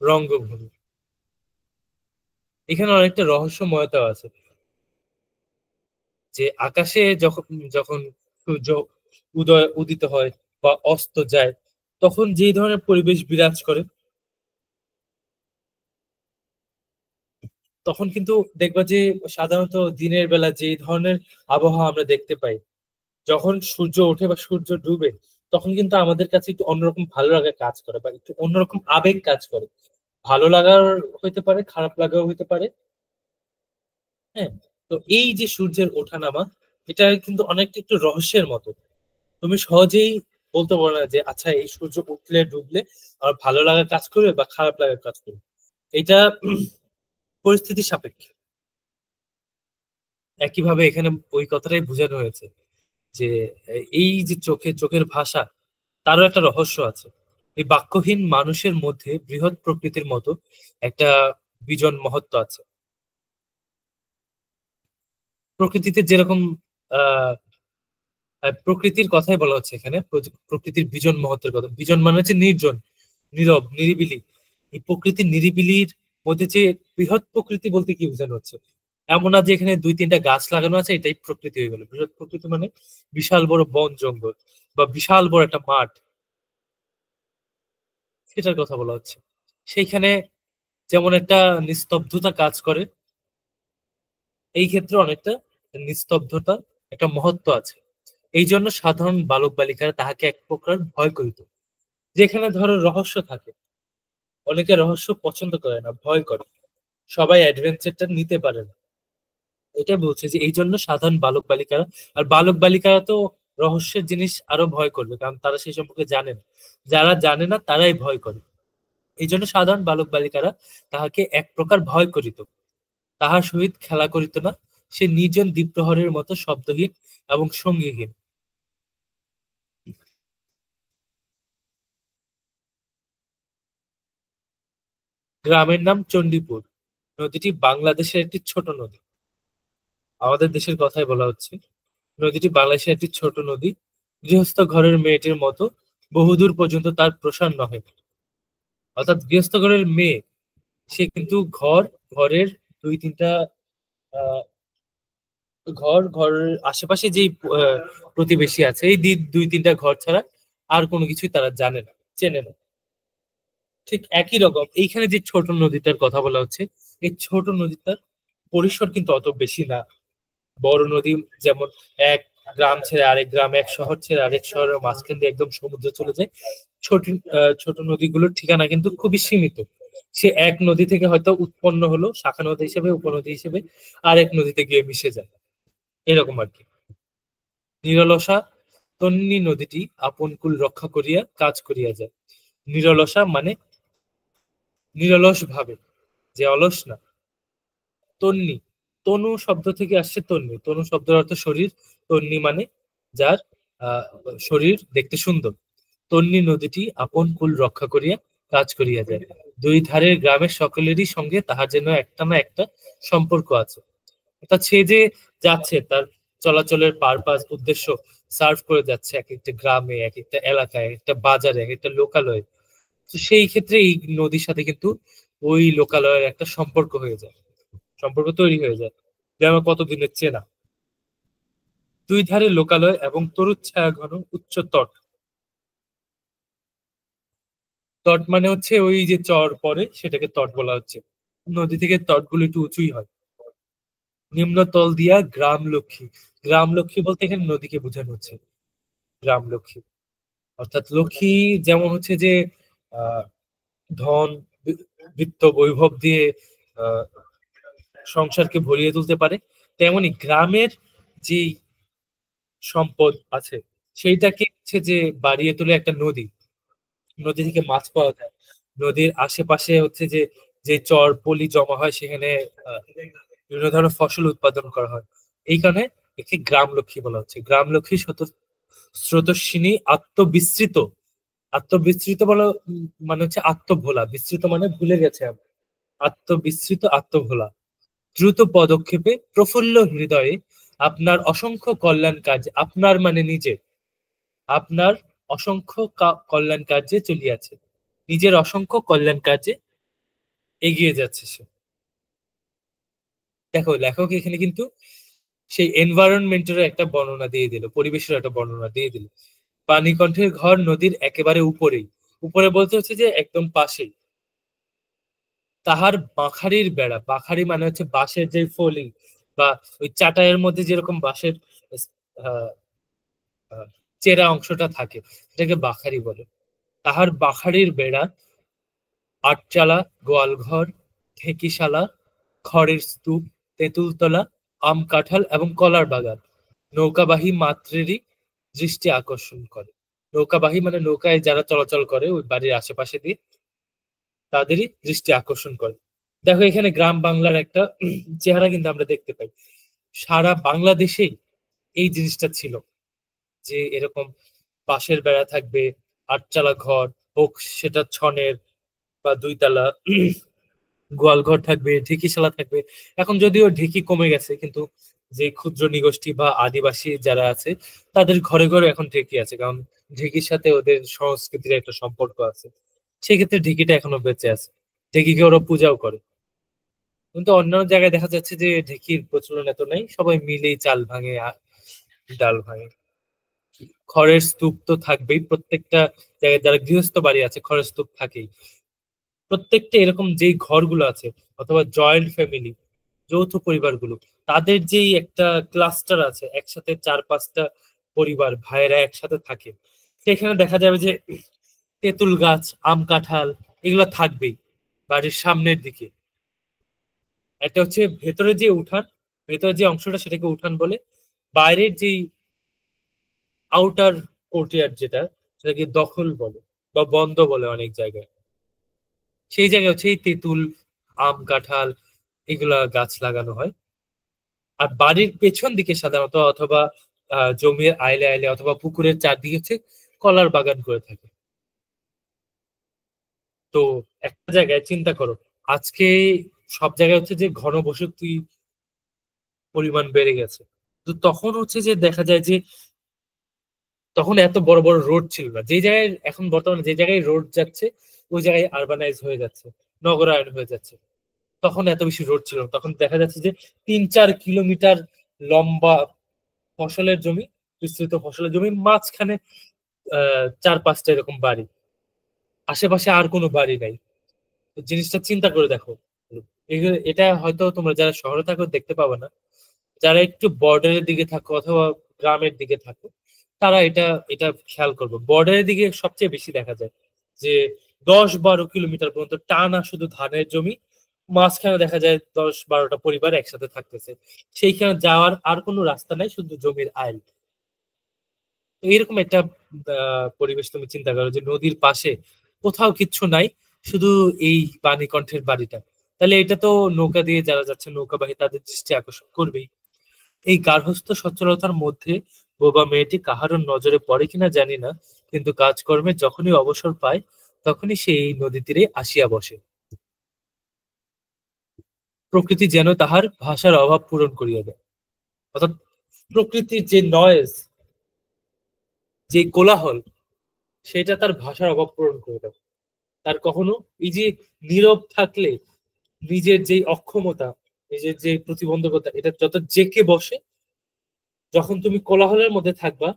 রঙ্গভূমি। এখানে অনেকটা রহস্যময়তা আছে, যে আকাশে যখন যখন সূর্য উদিত হয় বা অস্ত যায়, তখন যে ধরনের পরিবেশ বিরাজ করে, তখন কিন্তু দেখবা যে সাধারণত দিনের বেলা যে ধরনের আবহাওয়া আমরা দেখতে পাই, যখন সূর্য ওঠে বা সূর্য ডুবে, তখন কিন্তু আমাদের কাছে একটু অন্যরকম ভালো লাগা কাজ করে বা একটু অন্যরকম আবেগ কাজ করে। ভালো লাগার হইতে পারে, খারাপ লাগাও হইতে পারে। হ্যাঁ, তো এই যে সূর্যের ওঠানামা, এটা কিন্তু অনেকটা একটু রহস্যের মতো। তুমি সহজেই বলতে পারো না যে আচ্ছা এই সূর্য উঠলে ডুবলে আর ভালো লাগা কাজ করবে বা খারাপ লাগা কাজ করবে। এটা পরিস্থিতি সাপেক্ষে। একইভাবে এখানে ওই কথাটাই বোঝানো হয়েছে যে এই যে চোখের ভাষা, তারও একটা রহস্য আছে। এই বাক্যহীন মানুষের মধ্যে বৃহৎ প্রকৃতির মতো একটা বিজন মহত্ব আছে। প্রকৃতিতে যেরকম আহ প্রকৃতির কথাই বলা হচ্ছে এখানে, প্রকৃতির বিজন মহত্বের কথা। বিজন মানে হচ্ছে নির্জন, নীরব, নিরিবিলি। এই প্রকৃতির নিরিবিলির মধ্যে যে বৃহৎ প্রকৃতি বলতে কি বোঝানো হচ্ছে, এমন না যে এখানে দুই তিনটা গাছ লাগানো আছে এটাই প্রকৃতি হয়ে গেল। বৃহৎ প্রকৃতি মানে বিশাল বড় বন জঙ্গল বা বিশাল বড় একটা মাঠ, সেটার কথা বলা হচ্ছে। সেইখানে যেমন একটা নিস্তব্ধতা কাজ করে, এই ক্ষেত্রে অনেকটা নিস্তব্ধতা একটা মহত্ব আছে। এই জন্য সাধারণ বালক বালিকারা তাহাকে এক প্রকার ভয় করিত। যেখানে ধরো রহস্য থাকে, অনেকে রহস্য পছন্দ করে না, ভয় করে, সবাই অ্যাডভেঞ্চারটা নিতে পারে না। এটা বলছে যে এই জন্য সাধারণ বালক বালিকারা, আর বালক বালিকারা তো রহস্যের জিনিস আরো ভয় করবে, কারণ তারা সেই সম্পর্কে জানে না। যারা জানে না তারাই ভয় করে। এই জন্য সাধারণ বালক বালিকারা তাহাকে এক প্রকার ভয় করিত, তাহার সহিত খেলা করিত না। সে নির্জন দ্বীপ্রহরের মতো শব্দহীন এবং সঙ্গীহীন। গ্রামের নাম চণ্ডীপুর। নদীটি বাংলাদেশের একটি ছোট নদী। আমাদের দেশের কথাই বলা হচ্ছে। নদীটি বাংলাদেশের একটি ছোট নদী। গৃহস্থ ঘরের মেয়েটির মতো বহুদূর পর্যন্ত তার প্রসার নহে। অর্থাৎ গৃহস্থ ঘরের মেয়ে, সে কিন্তু ঘরের দুই তিনটা আহ, ঘরের আশেপাশে যেই প্রতিবেশী আছে, এই দুই তিনটা ঘর ছাড়া আর কোনো কিছুই তারা জানে না, চেনে না। ঠিক একই রকম এইখানে যে ছোট নদীটার কথা বলা হচ্ছে, এই ছোট নদীটার পরিসর কিন্তু অত বেশি না। বড় নদী যেমন এক গ্রাম ছেড়ে আরেক গ্রাম, এক শহর ছেড়ে আরেক শহরের মাঝখান দিয়ে একদম সমুদ্র চলে যায়। ছোট ছোট নদীগুলোর ঠিকানা কিন্তু খুবই সীমিত। সে এক নদী থেকে হয়তো উৎপন্ন হলো শাখা নদী হিসেবে, উপনদী হিসেবে আরেক নদীতে গিয়ে মিশে যায়, এরকম আর কি। নিরলসা তন্বী নদীটি আপন কুল রক্ষা করিয়া কাজ করিয়া যায়। নিরলসা মানে নিরলস ভাবে, যে অলস না। তন্বী, তনু শব্দ থেকে আসছে তন্বী। তনু শব্দের অর্থ শরীর। তন্বী মানে যার আহ শরীর দেখতে সুন্দর। তন্বী নদীটি আপন কুল রক্ষা করিয়া কাজ করিয়া যায়। দুই ধারের গ্রামের সকলেরই সঙ্গে তাহার যেন একটা না একটা সম্পর্ক আছে। অর্থাৎ সে যে যাচ্ছে, তার চলাচলের পারপাস উদ্দেশ্য সার্ভ করে যাচ্ছে এক একটা গ্রামে, এক একটা এলাকায়, এক একটা বাজারে, এক একটা লোকালয়ে। তো সেই ক্ষেত্রে এই নদীর সাথে কিন্তু ওই লোকালয়ের একটা সম্পর্ক হয়ে যায়, সম্পর্ক তৈরি হয়ে যায়, যে আমার কতদিনের চেনা। দুই ধারে লোকালয় এবং তরুচ্ছায়া ঘন উচ্চ তট। তট মানে হচ্ছে ওই যে চর পরে সেটাকে তট বলা হচ্ছে। নদী থেকে তটগুলো একটু উঁচুই হয়। নিম্নতল দিয়া গ্রাম লক্ষ্মী। গ্রাম লক্ষ্মী বলতে এখানে নদীকে বোঝানো হচ্ছে, গ্রাম লক্ষ্মী। অর্থাৎ লক্ষ্মী যেমন হচ্ছে যে আহ ধন, বিত্ত, বৈভব দিয়ে আহ সংসারকে ভরিয়ে তুলতে পারে, তেমনি গ্রামের যে সম্পদ আছে সেইটাকে হচ্ছে যে বাড়িয়ে তোলে একটা নদী। নদী থেকে মাছ পাওয়া যায়। নদীর আশেপাশে হচ্ছে যে যে চর পলি জমা হয়, সেখানে বিভিন্ন ধরনের ফসল উৎপাদন করা হয়। এই কারণে একে গ্রাম লক্ষ্মী বলা হচ্ছে। গ্রাম লক্ষ্মী স্রোতস্বিনী আত্মবিস্তৃত। আত্মবিস্তৃত বলা মানে হচ্ছে আত্মভোলা, বিস্তৃত মানে ভুলে গেছে আমরা। আত্মবিস্তৃত, আত্মভোলা, দ্রুত পদক্ষেপে প্রফুল্ল হৃদয়ে আপনার অসংখ্য কল্যাণ কাজ, আপনার মানে নিজে, আপনার অসংখ্য কল্যাণ কার্যে চলিয়াছে, নিজের অসংখ্য কল্যাণ কাজে এগিয়ে যাচ্ছে সে। দেখো লেখক এখানে কিন্তু সেই এনভায়রনমেন্টের একটা বর্ণনা দিয়ে দিল, পরিবেশের একটা বর্ণনা দিয়ে দিল। পানিকণ্ঠের ঘর নদীর একেবারে উপরেই, উপরে বলতে হচ্ছে যে একদম পাশেই। তাহার বাঁখারির বেড়া, বাঁখারি মানে হচ্ছে বাঁশের যে ফলিং বা ওই চাটাইয়ের মধ্যে যেরকম বাঁশের আহ, আহ, চেরা অংশটা থাকে সেটাকে বাঁখারি বলে। তাহার বাঁখারির বেড়া, আটচালা, গোয়ালঘর, ঢেঁকিশালা, খড়ের স্তূপ, তেঁতুলতলা, আম কাঁঠাল এবং কলার বাগান নৌকাবাহী মাত্রেরই দৃষ্টি আকর্ষণ করে। নৌকাবাহী মানে নৌকায় যারা চলাচল করে ওই বাড়ির আশেপাশে দিয়ে, তাদেরই দৃষ্টি আকর্ষণ করে। দেখো এখানে গ্রাম বাংলার একটা চেহারা কিন্তু আমরা দেখতে পাই। সারা বাংলাদেশেই এই জিনিসটা ছিল যে এরকম বাঁশের বেড়া থাকবে, আটচালা ঘর হোক সেটা ছনের বা দুইতলা, গোয়াল ঘর থাকবে, ঢেঁকিশালা থাকবে। এখন যদিও ঢেঁকি কমে গেছে, কিন্তু যে ক্ষুদ্র নিগোষ্ঠী বা আদিবাসী যারা আছে তাদের ঘরে ঘরে এখন ঢেঁকি আছে, কারণ ঢেঁকির সাথে ওদের সংস্কৃতির একটা সম্পর্ক আছে। সেক্ষেত্রে ঢেঁকিটা এখনো বেঁচে আছে, ঢেঁকিকে ওরা পূজাও করে। কিন্তু অন্যান্য জায়গায় দেখা যাচ্ছে যে ঢেঁকির প্রচলন এত নেই, সবাই মিলেই চাল ভাঙে ডাল ভাঙে। খড়ের স্তূপ তো থাকবেই, প্রত্যেকটা জায়গায় যারা গৃহস্থ বাড়ি আছে খড়ের স্তূপ থাকেই। প্রত্যেকটা এরকম যেই ঘরগুলো আছে অথবা জয়েন্ট ফ্যামিলি, যৌথ পরিবারগুলো, তাদের যেই একটা ক্লাস্টার আছে, একসাথে 4-5টা পরিবার ভাইয়েরা একসাথে থাকে, সেখানে দেখা যাবে যে তেঁতুল গাছ, আম কাঁঠাল এগুলো থাকবেই বাড়ির সামনের দিকে। একটা হচ্ছে ভেতরে যে উঠান, ভেতরে যে অংশটা সেটাকে উঠান বলে, বাইরের যেই আউটার কোর্টিয়ার্ড যেটা, সেটাকে দখল বলে বা বন্ধ বলে অনেক জায়গায়। সেই জায়গায় হচ্ছে এই তেঁতুল, আম কাঁঠাল এগুলা গাছ লাগানো হয়। আর বাড়ির পেছন দিকে সাধারণত অথবা জমির আইলে আইলে অথবা পুকুরের চারদিকে হচ্ছে কলার বাগান করে থাকে। তো একটা জায়গায় চিন্তা করো, আজকে সব জায়গায় হচ্ছে যে ঘনবসতি পরিমাণ বেড়ে গেছে, তো তখন হচ্ছে যে দেখা যায় যে তখন এত বড় বড় রোড ছিল না। যে জায়গায় এখন বর্তমানে যে জায়গায় রোড যাচ্ছে ওই জায়গায় আরবানাইজ হয়ে যাচ্ছে, নগরায়ন হয়ে যাচ্ছে। তখন এত বেশি রোড ছিল না। তখন দেখা যাচ্ছে যে 3-4 কিলোমিটার লম্বা ফসলের জমি, বিস্তৃত ফসলের জমি, মাঝখানে 4-5টা এরকম বাড়ি, আশেপাশে আর কোনো বাড়ি নাই। তো জিনিসটা চিন্তা করে দেখো। এটা হয়তো তোমরা যারা শহরে থাকো দেখতে পাবে না, যারা একটু বর্ডারের দিকে থাকো অথবা গ্রামের দিকে থাকো তারা এটা এটা খেয়াল করবে। বর্ডারের দিকে সবচেয়ে বেশি দেখা যায় যে 10-12 কিলোমিটার পর্যন্ত টানা শুধু ধানের জমি, মাঝখানে দেখা যায় 10-12টা পরিবার একসাথে থাকতেছে। সেইখানে যাওয়ার আর কোনো রাস্তা নাই, শুধু জমির আইল। তো এরকম একটা পরিবেশ তুমি চিন্তা করো যে নদীর পাশে কোথাও কিচ্ছু নাই, শুধু এই পানিকণ্ঠের বাড়িটা। তাহলে এটা তো নৌকা দিয়ে যারা যাচ্ছে নৌকাবাহী তাদের দৃষ্টি আকর্ষণ করবেই। এই গার্হস্থ্য সচ্ছলতার মধ্যে বোবা মেয়েটি কাহারও নজরে পড়ে কিনা জানি না, কিন্তু কাজকর্মে যখনই অবসর পায় তখনই সে এই নদী তীরে আসিয়া বসে। প্রকৃতি যেন তাহার ভাষার অভাব পূরণ করিয়া দেয়। অর্থাৎ প্রকৃতির যে নয়েজ, যে কোলাহল, সেটা তার ভাষার অভাব পূরণ করে দেয়। তার কখনো এই যে নীরব থাকলে নিজের যে অক্ষমতা, নিজের যে প্রতিবন্ধকতা, এটা যত জেকে বসে, যখন তুমি কোলাহলের মধ্যে থাকবা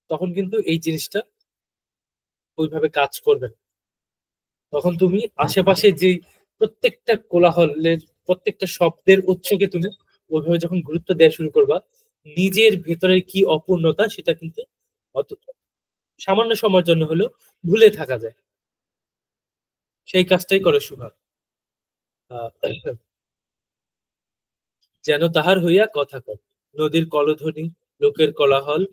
তখন কিন্তু এই জিনিসটা ওইভাবে কাজ করবে না। তখন তুমি আশেপাশে যে প্রত্যেকটা কোলাহলের, প্রত্যেকটা শব্দের উৎসকে তুমি ওইভাবে যখন গুরুত্ব দেওয়া শুরু করবা, নিজের ভেতরের কি অপূর্ণতা সেটা কিন্তু অত সামান্য সময়ের জন্য হলেও ভুলে থাকা যায়। সেই কাজটাই করে সুভা। আহ, যেন তাহার হইয়া কথা কয়, নদীর কলধ্বনি, লোকের কোলাহল,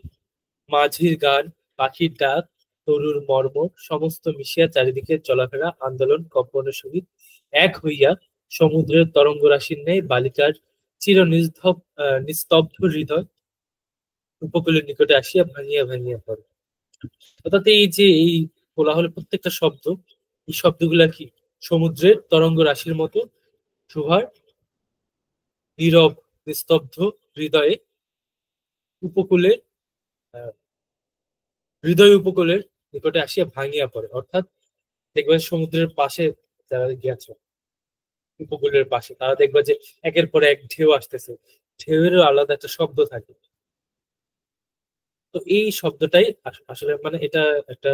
মাঝির গান, পাখির ডাক, তরুর মর্ম সমস্ত মিশিয়া চারিদিকে চলাফেরা আন্দোলন কম্পনের সহিত এক হইয়া সমুদ্রের তরঙ্গরাশির ন্যায় বালিকার চির নিস্তব্ধ হৃদয় উপকূলের নিকটে আসিয়া ভাঙিয়া ভাঙিয়া পড়ে। অর্থাৎ এই যে এই কোলাহলের প্রত্যেকটা শব্দ এই শব্দগুলা কি? সমুদ্রের তরঙ্গ রাশির মতো শুভার নীরব নিস্তব্ধ হৃদয়ে উপকূলের হৃদয় উপকূলের নিকটে আসিয়া ভাঙিয়া পড়ে। অর্থাৎ দেখবে সমুদ্রের পাশে যারা গেছো, উপকূলের পাশে, তারা দেখবে যে একের পর এক ঢেউ আসতেছে, ঢেউয়েরও আলাদা একটা শব্দ থাকে। তো এই শব্দটাই আসলে মানে এটা একটা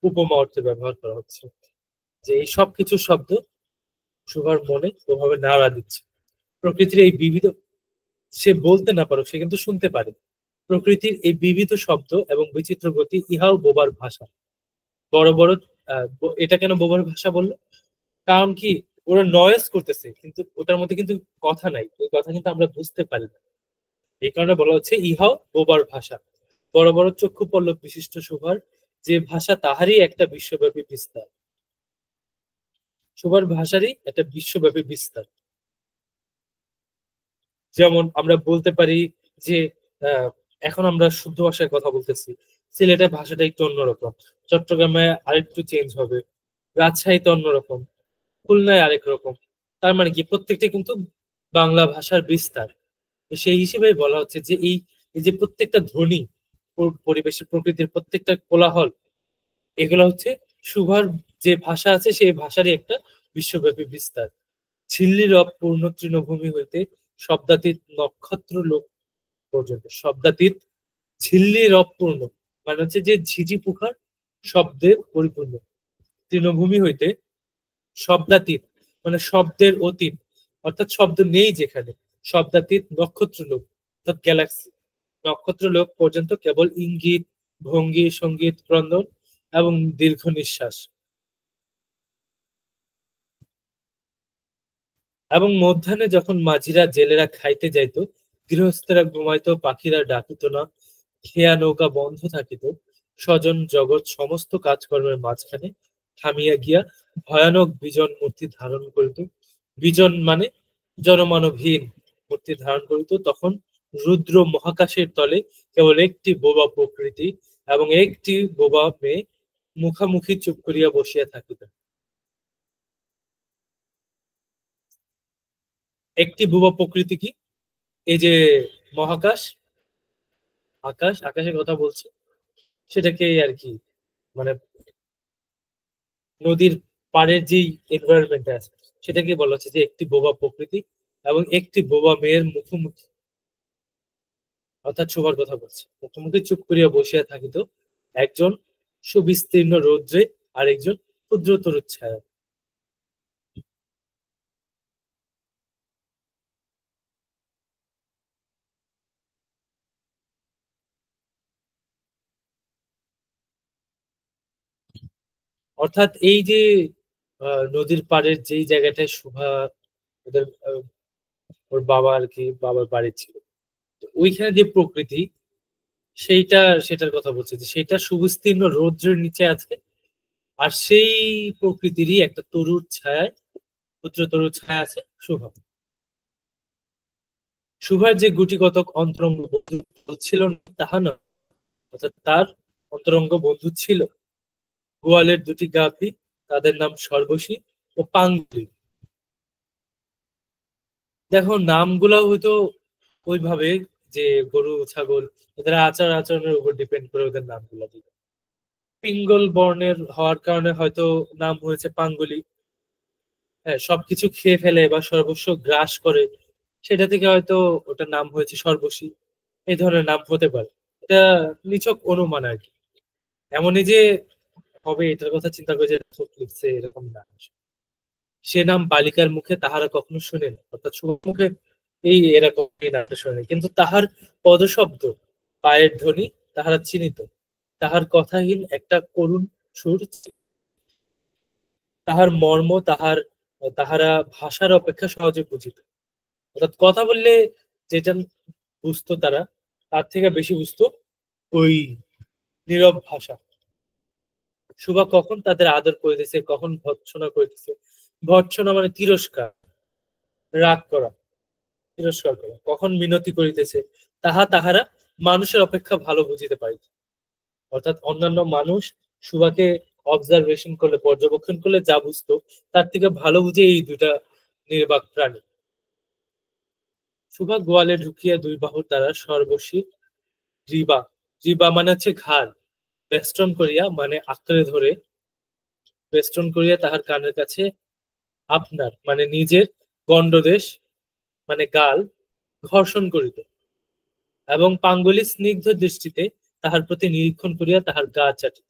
উপমা অর্থে ব্যবহার করা হচ্ছে, যে এই সবকিছু শব্দ সুভার মনে ওভাবে নাড়া দিচ্ছে। প্রকৃতির এই বিবিধ, সে বলতে না পারো সে কিন্তু শুনতে পারে, প্রকৃতির এই বিবিধ শব্দ এবং বিচিত্র গতি ইহাও বোবার ভাষা। বড় বড় এটা কেন বোবার ভাষা বললো? কারণ কি, ওরা নয়েজ করতেছে কিন্তু ওটার মধ্যে কিন্তু কথা নাই, ওই কথা কিন্তু আমরা বুঝতে পারি না। এই কারণে বলা হচ্ছে ইহাও বোবার ভাষা। বড় বড় চক্ষু পল্লব বিশিষ্ট সুভার যে ভাষা, তাহারই একটা বিশ্বব্যাপী বিস্তার। সুভার ভাষারই একটা বিশ্বব্যাপী বিস্তার। যেমন আমরা বলতে পারি যে আহ, এখন আমরা শুদ্ধ ভাষায় কথা বলতেছি, সিলেটের ভাষাটা একটু অন্যরকম, চট্টগ্রামে আরেকটু চেঞ্জ হবে, রাজশাহীতে অন্যরকম, খুলনায় আরেক রকম। তার মানে কি, প্রত্যেকটা কিন্তু বাংলা ভাষার বিস্তার। তো সেই হিসেবে বলা হচ্ছে যে এই যে প্রত্যেকটা ধ্বনি, পরিবেশের প্রকৃতির প্রত্যেকটা কোলাহল, এগুলো হচ্ছে সুভার যে ভাষা আছে সেই ভাষারই একটা বিশ্বব্যাপী বিস্তার। ঝিল্লির পূর্ণ তৃণভূমি হইতে শব্দাতীত নক্ষত্র লোক পর্যন্ত। শব্দাতীত ঝিল্লির অপূর্ণ মানে হচ্ছে যে ঝিঝি পোকার শব্দে পরিপূর্ণ। তৃণভূমি হইতে শব্দাতীত মানে শব্দের অতীত, অর্থাৎ শব্দ নেই যেখানে, শব্দাতীত নক্ষত্র লোক অর্থাৎ গ্যালাক্সি, নক্ষত্র লোক পর্যন্ত কেবল ইঙ্গিত, ভঙ্গি, সঙ্গীত, ক্রন্দন এবং দীর্ঘ নিঃশ্বাস। এবং মধ্যাহ্নে যখন মাঝিরা জেলেরা খাইতে যাইত, গৃহস্থেরা ঘুমাইতো, পাখিরা ডাকিত না, খেয়া নৌকা বন্ধ থাকিত, স্বজন জগৎ সমস্ত কাজকর্মের মাঝখানে থামিয়া গিয়া ভয়ানক বিজন মূর্তি ধারণ করিত। বিজন মানে জনমানবহীন মূর্তি ধারণ করিত। তখন রুদ্র মহাকাশের তলে কেবল একটি বোবা প্রকৃতি এবং একটি বোবা মেয়ে মুখামুখি চুপ করিয়া বসিয়া থাকিত। একটি বোবা প্রকৃতি কি? এই যে মহাকাশ, আকাশের কথা বলছি, সেটাকে আর কি মানে নদীর পাড়ের যেই এনভায়রনমেন্ট আছে সেটাকে বলা হচ্ছে যে একটি বোবা প্রকৃতি এবং একটি বোবা মেয়ের মুখোমুখি, অর্থাৎ শোভার কথা বলছে, মুখোমুখি চুপ করিয়া বসিয়া থাকিত, একজন সুবিস্তীর্ণ রৌদ্রে আর একজন ক্ষুদ্রতর ছায়া। অর্থাৎ এই যে নদীর পাড়ের যেই জায়গাটায় শোভা, ওদের ওর বাবা আর কি, বাবার বাড়ি ছিল, তো ওইখানে যে প্রকৃতি, সেইটা সেটার কথা বলছে যে সেটা সুবিস্তীর্ণ রৌদ্রের নিচে আছে। আর সেই প্রকৃতিরই একটা তরুর ছায়ায়, ক্ষুদ্র তরুর ছায়া আছে শুভা। শুভার যে গুটিকতক অন্তরঙ্গ বন্ধু ছিল না তাহা নয়, অর্থাৎ তার অন্তরঙ্গ বন্ধু ছিল গোয়ালের দুটি গাভী, তাদের নাম সর্বশী ও পাঙ্গুলি। দেখো নামগুলা হয়তো ওইভাবে, যে গরু ছাগল এদের আচার আচরণের উপর ডিপেন্ড করে ওদের নামগুলা দিবে। পিঙ্গল বর্ণের হওয়ার কারণে হয়তো নাম হয়েছে পাঙ্গুলি। হ্যাঁ, সবকিছু খেয়ে ফেলে বা সর্বস্ব গ্রাস করে, সেটা থেকে হয়তো ওটার নাম হয়েছে সর্বশী। এই ধরনের নাম হতে পারে, এটা নিছক অনুমান আর কি। এমনই যে হবে এটার কথা চিন্তা করে যে লেখক লিখছে এরকম না। সে নাম বালিকার মুখে তাহারা কখনো শুনে না, অর্থাৎ শুভ মুখে এই এরকম এই নামটা শুনে, কিন্তু তাহার পদশব্দ, পায়ের ধ্বনি তাহারা চিনিত, তাহার কথাহীন একটা করুণ সুর, তাহার মর্ম তাহারা ভাষার অপেক্ষা সহজে বুঝিত। অর্থাৎ কথা বললে যেটা বুঝতো তারা, তার থেকে বেশি বুঝতো ওই নীরব ভাষা। সুভা কখন তাদের আদর করিতেছে, কখন ভর্ৎসনা করিতেছে। ভর্ৎসনা মানে তিরস্কার, রাগ করা, তিরস্কার করা। কখন মিনতি করিতেছে, তাহারা মানুষের অপেক্ষা ভালো বুঝিতে পারিত। অর্থাৎ অন্যান্য মানুষ সুভাকে অবজারভেশন করলে, পর্যবেক্ষণ করলে যা বুঝতো তার থেকে ভালো বুঝে এই দুইটা নির্বাক প্রাণী। সুভা গোয়ালে ঢুকিয়া দুই বাহুর দ্বারা সর্বশীর গ্রীবা, গ্রীবা মানে হচ্ছে ঘাড়, বেষ্টন করিয়া মানে আঁকড়ে ধরে, বেষ্টন করিয়া তাহার কানের কাছে আপনার মানে নিজের গণ্ডদেশ মানে গাল ঘর্ষণ করিত, এবং পাঙ্গুলি স্নিগ্ধ দৃষ্টিতে তাহার প্রতি নিরীক্ষণ করিয়া তাহার গা চাটিত,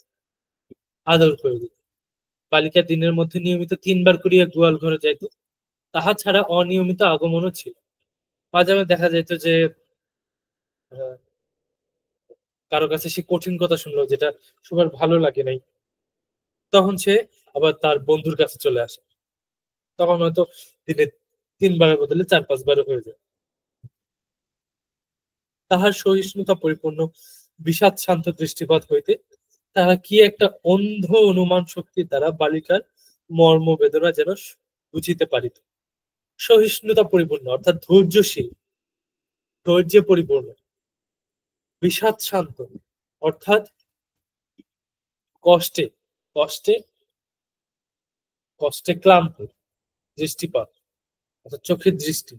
আদর করে দিত। বালিকা দিনের মধ্যে নিয়মিত 3 বার করিয়া গোয়াল ঘরে যাইত, তাহা ছাড়া অনিয়মিত আগমনও ছিল। মাঝে মাঝে দেখা যেত যে আহ, কারো কাছে সে কঠিন কথা শুনলো যেটা সবার ভালো লাগে নাই, তখন সে আবার তার বন্ধুর কাছে চলে আসে। তখন হয়তো দিনে 3 বারের বদলে 4-5 বারও হয়ে যায়। তাহার সহিষ্ণুতা পরিপূর্ণ বিষাদ শান্ত দৃষ্টিপাত হইতে তাহা কি একটা অন্ধ অনুমান শক্তির দ্বারা বালিকার মর্ম বেদনা যেন বুঝিতে পারিত। সহিষ্ণুতা পরিপূর্ণ অর্থাৎ ধৈর্যশীল, ধৈর্যে পরিপূর্ণ। বিষাদ শান্ত অর্থাৎ কষ্টে কষ্টে কষ্টে ক্লান্ত দৃষ্টিপাত, অর্থাৎ চোখের দৃষ্টি,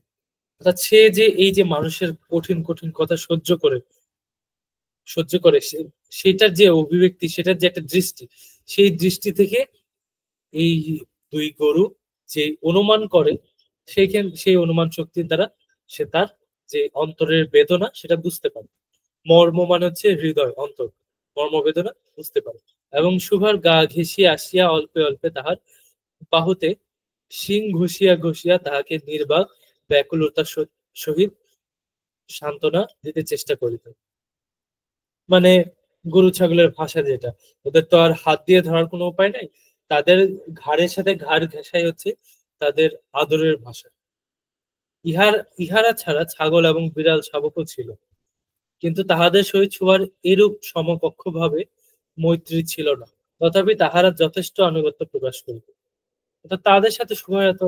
অর্থাৎ সে যে এই যে মানুষের কঠিন কঠিন কথা সহ্য করে সেটার যে অভিব্যক্তি, সেটার যে একটা দৃষ্টি, সেই দৃষ্টি থেকে এই দুই গরু যে অনুমান করে, সেই অনুমান শক্তির দ্বারা সে তার যে অন্তরের বেদনা সেটা বুঝতে পারে। মর্ম মানে হচ্ছে হৃদয়, অন্তর, মর্ম বেদনা বুঝতে পারে। এবং সুভার গা ঘেঁষিয়া আসিয়া অল্পে অল্পে তাহার বাহুতে শিং ঘষিয়া ঘষিয়া তাহাকে নির্বাক ব্যাকুলতার সহিত সান্ত্বনা দিতে চেষ্টা করিত। মানে গরু ছাগলের ভাষা যেটা, ওদের তো আর হাত দিয়ে ধরার কোনো উপায় নাই, তাদের ঘাড়ের সাথে ঘাড় ঘেঁষাই হচ্ছে তাদের আদরের ভাষা। ইহারা ছাড়া ছাগল এবং বিড়াল শাবকও ছিল, কিন্তু তাহাদের সহিত ছোঁয়ার এরূপ সমকক্ষ ভাবে মৈত্রী ছিল না। তথাপি তাহারা যথেষ্ট আনুগত্য প্রকাশ করিত। অর্থাৎ তাদের সাথে শুভার এত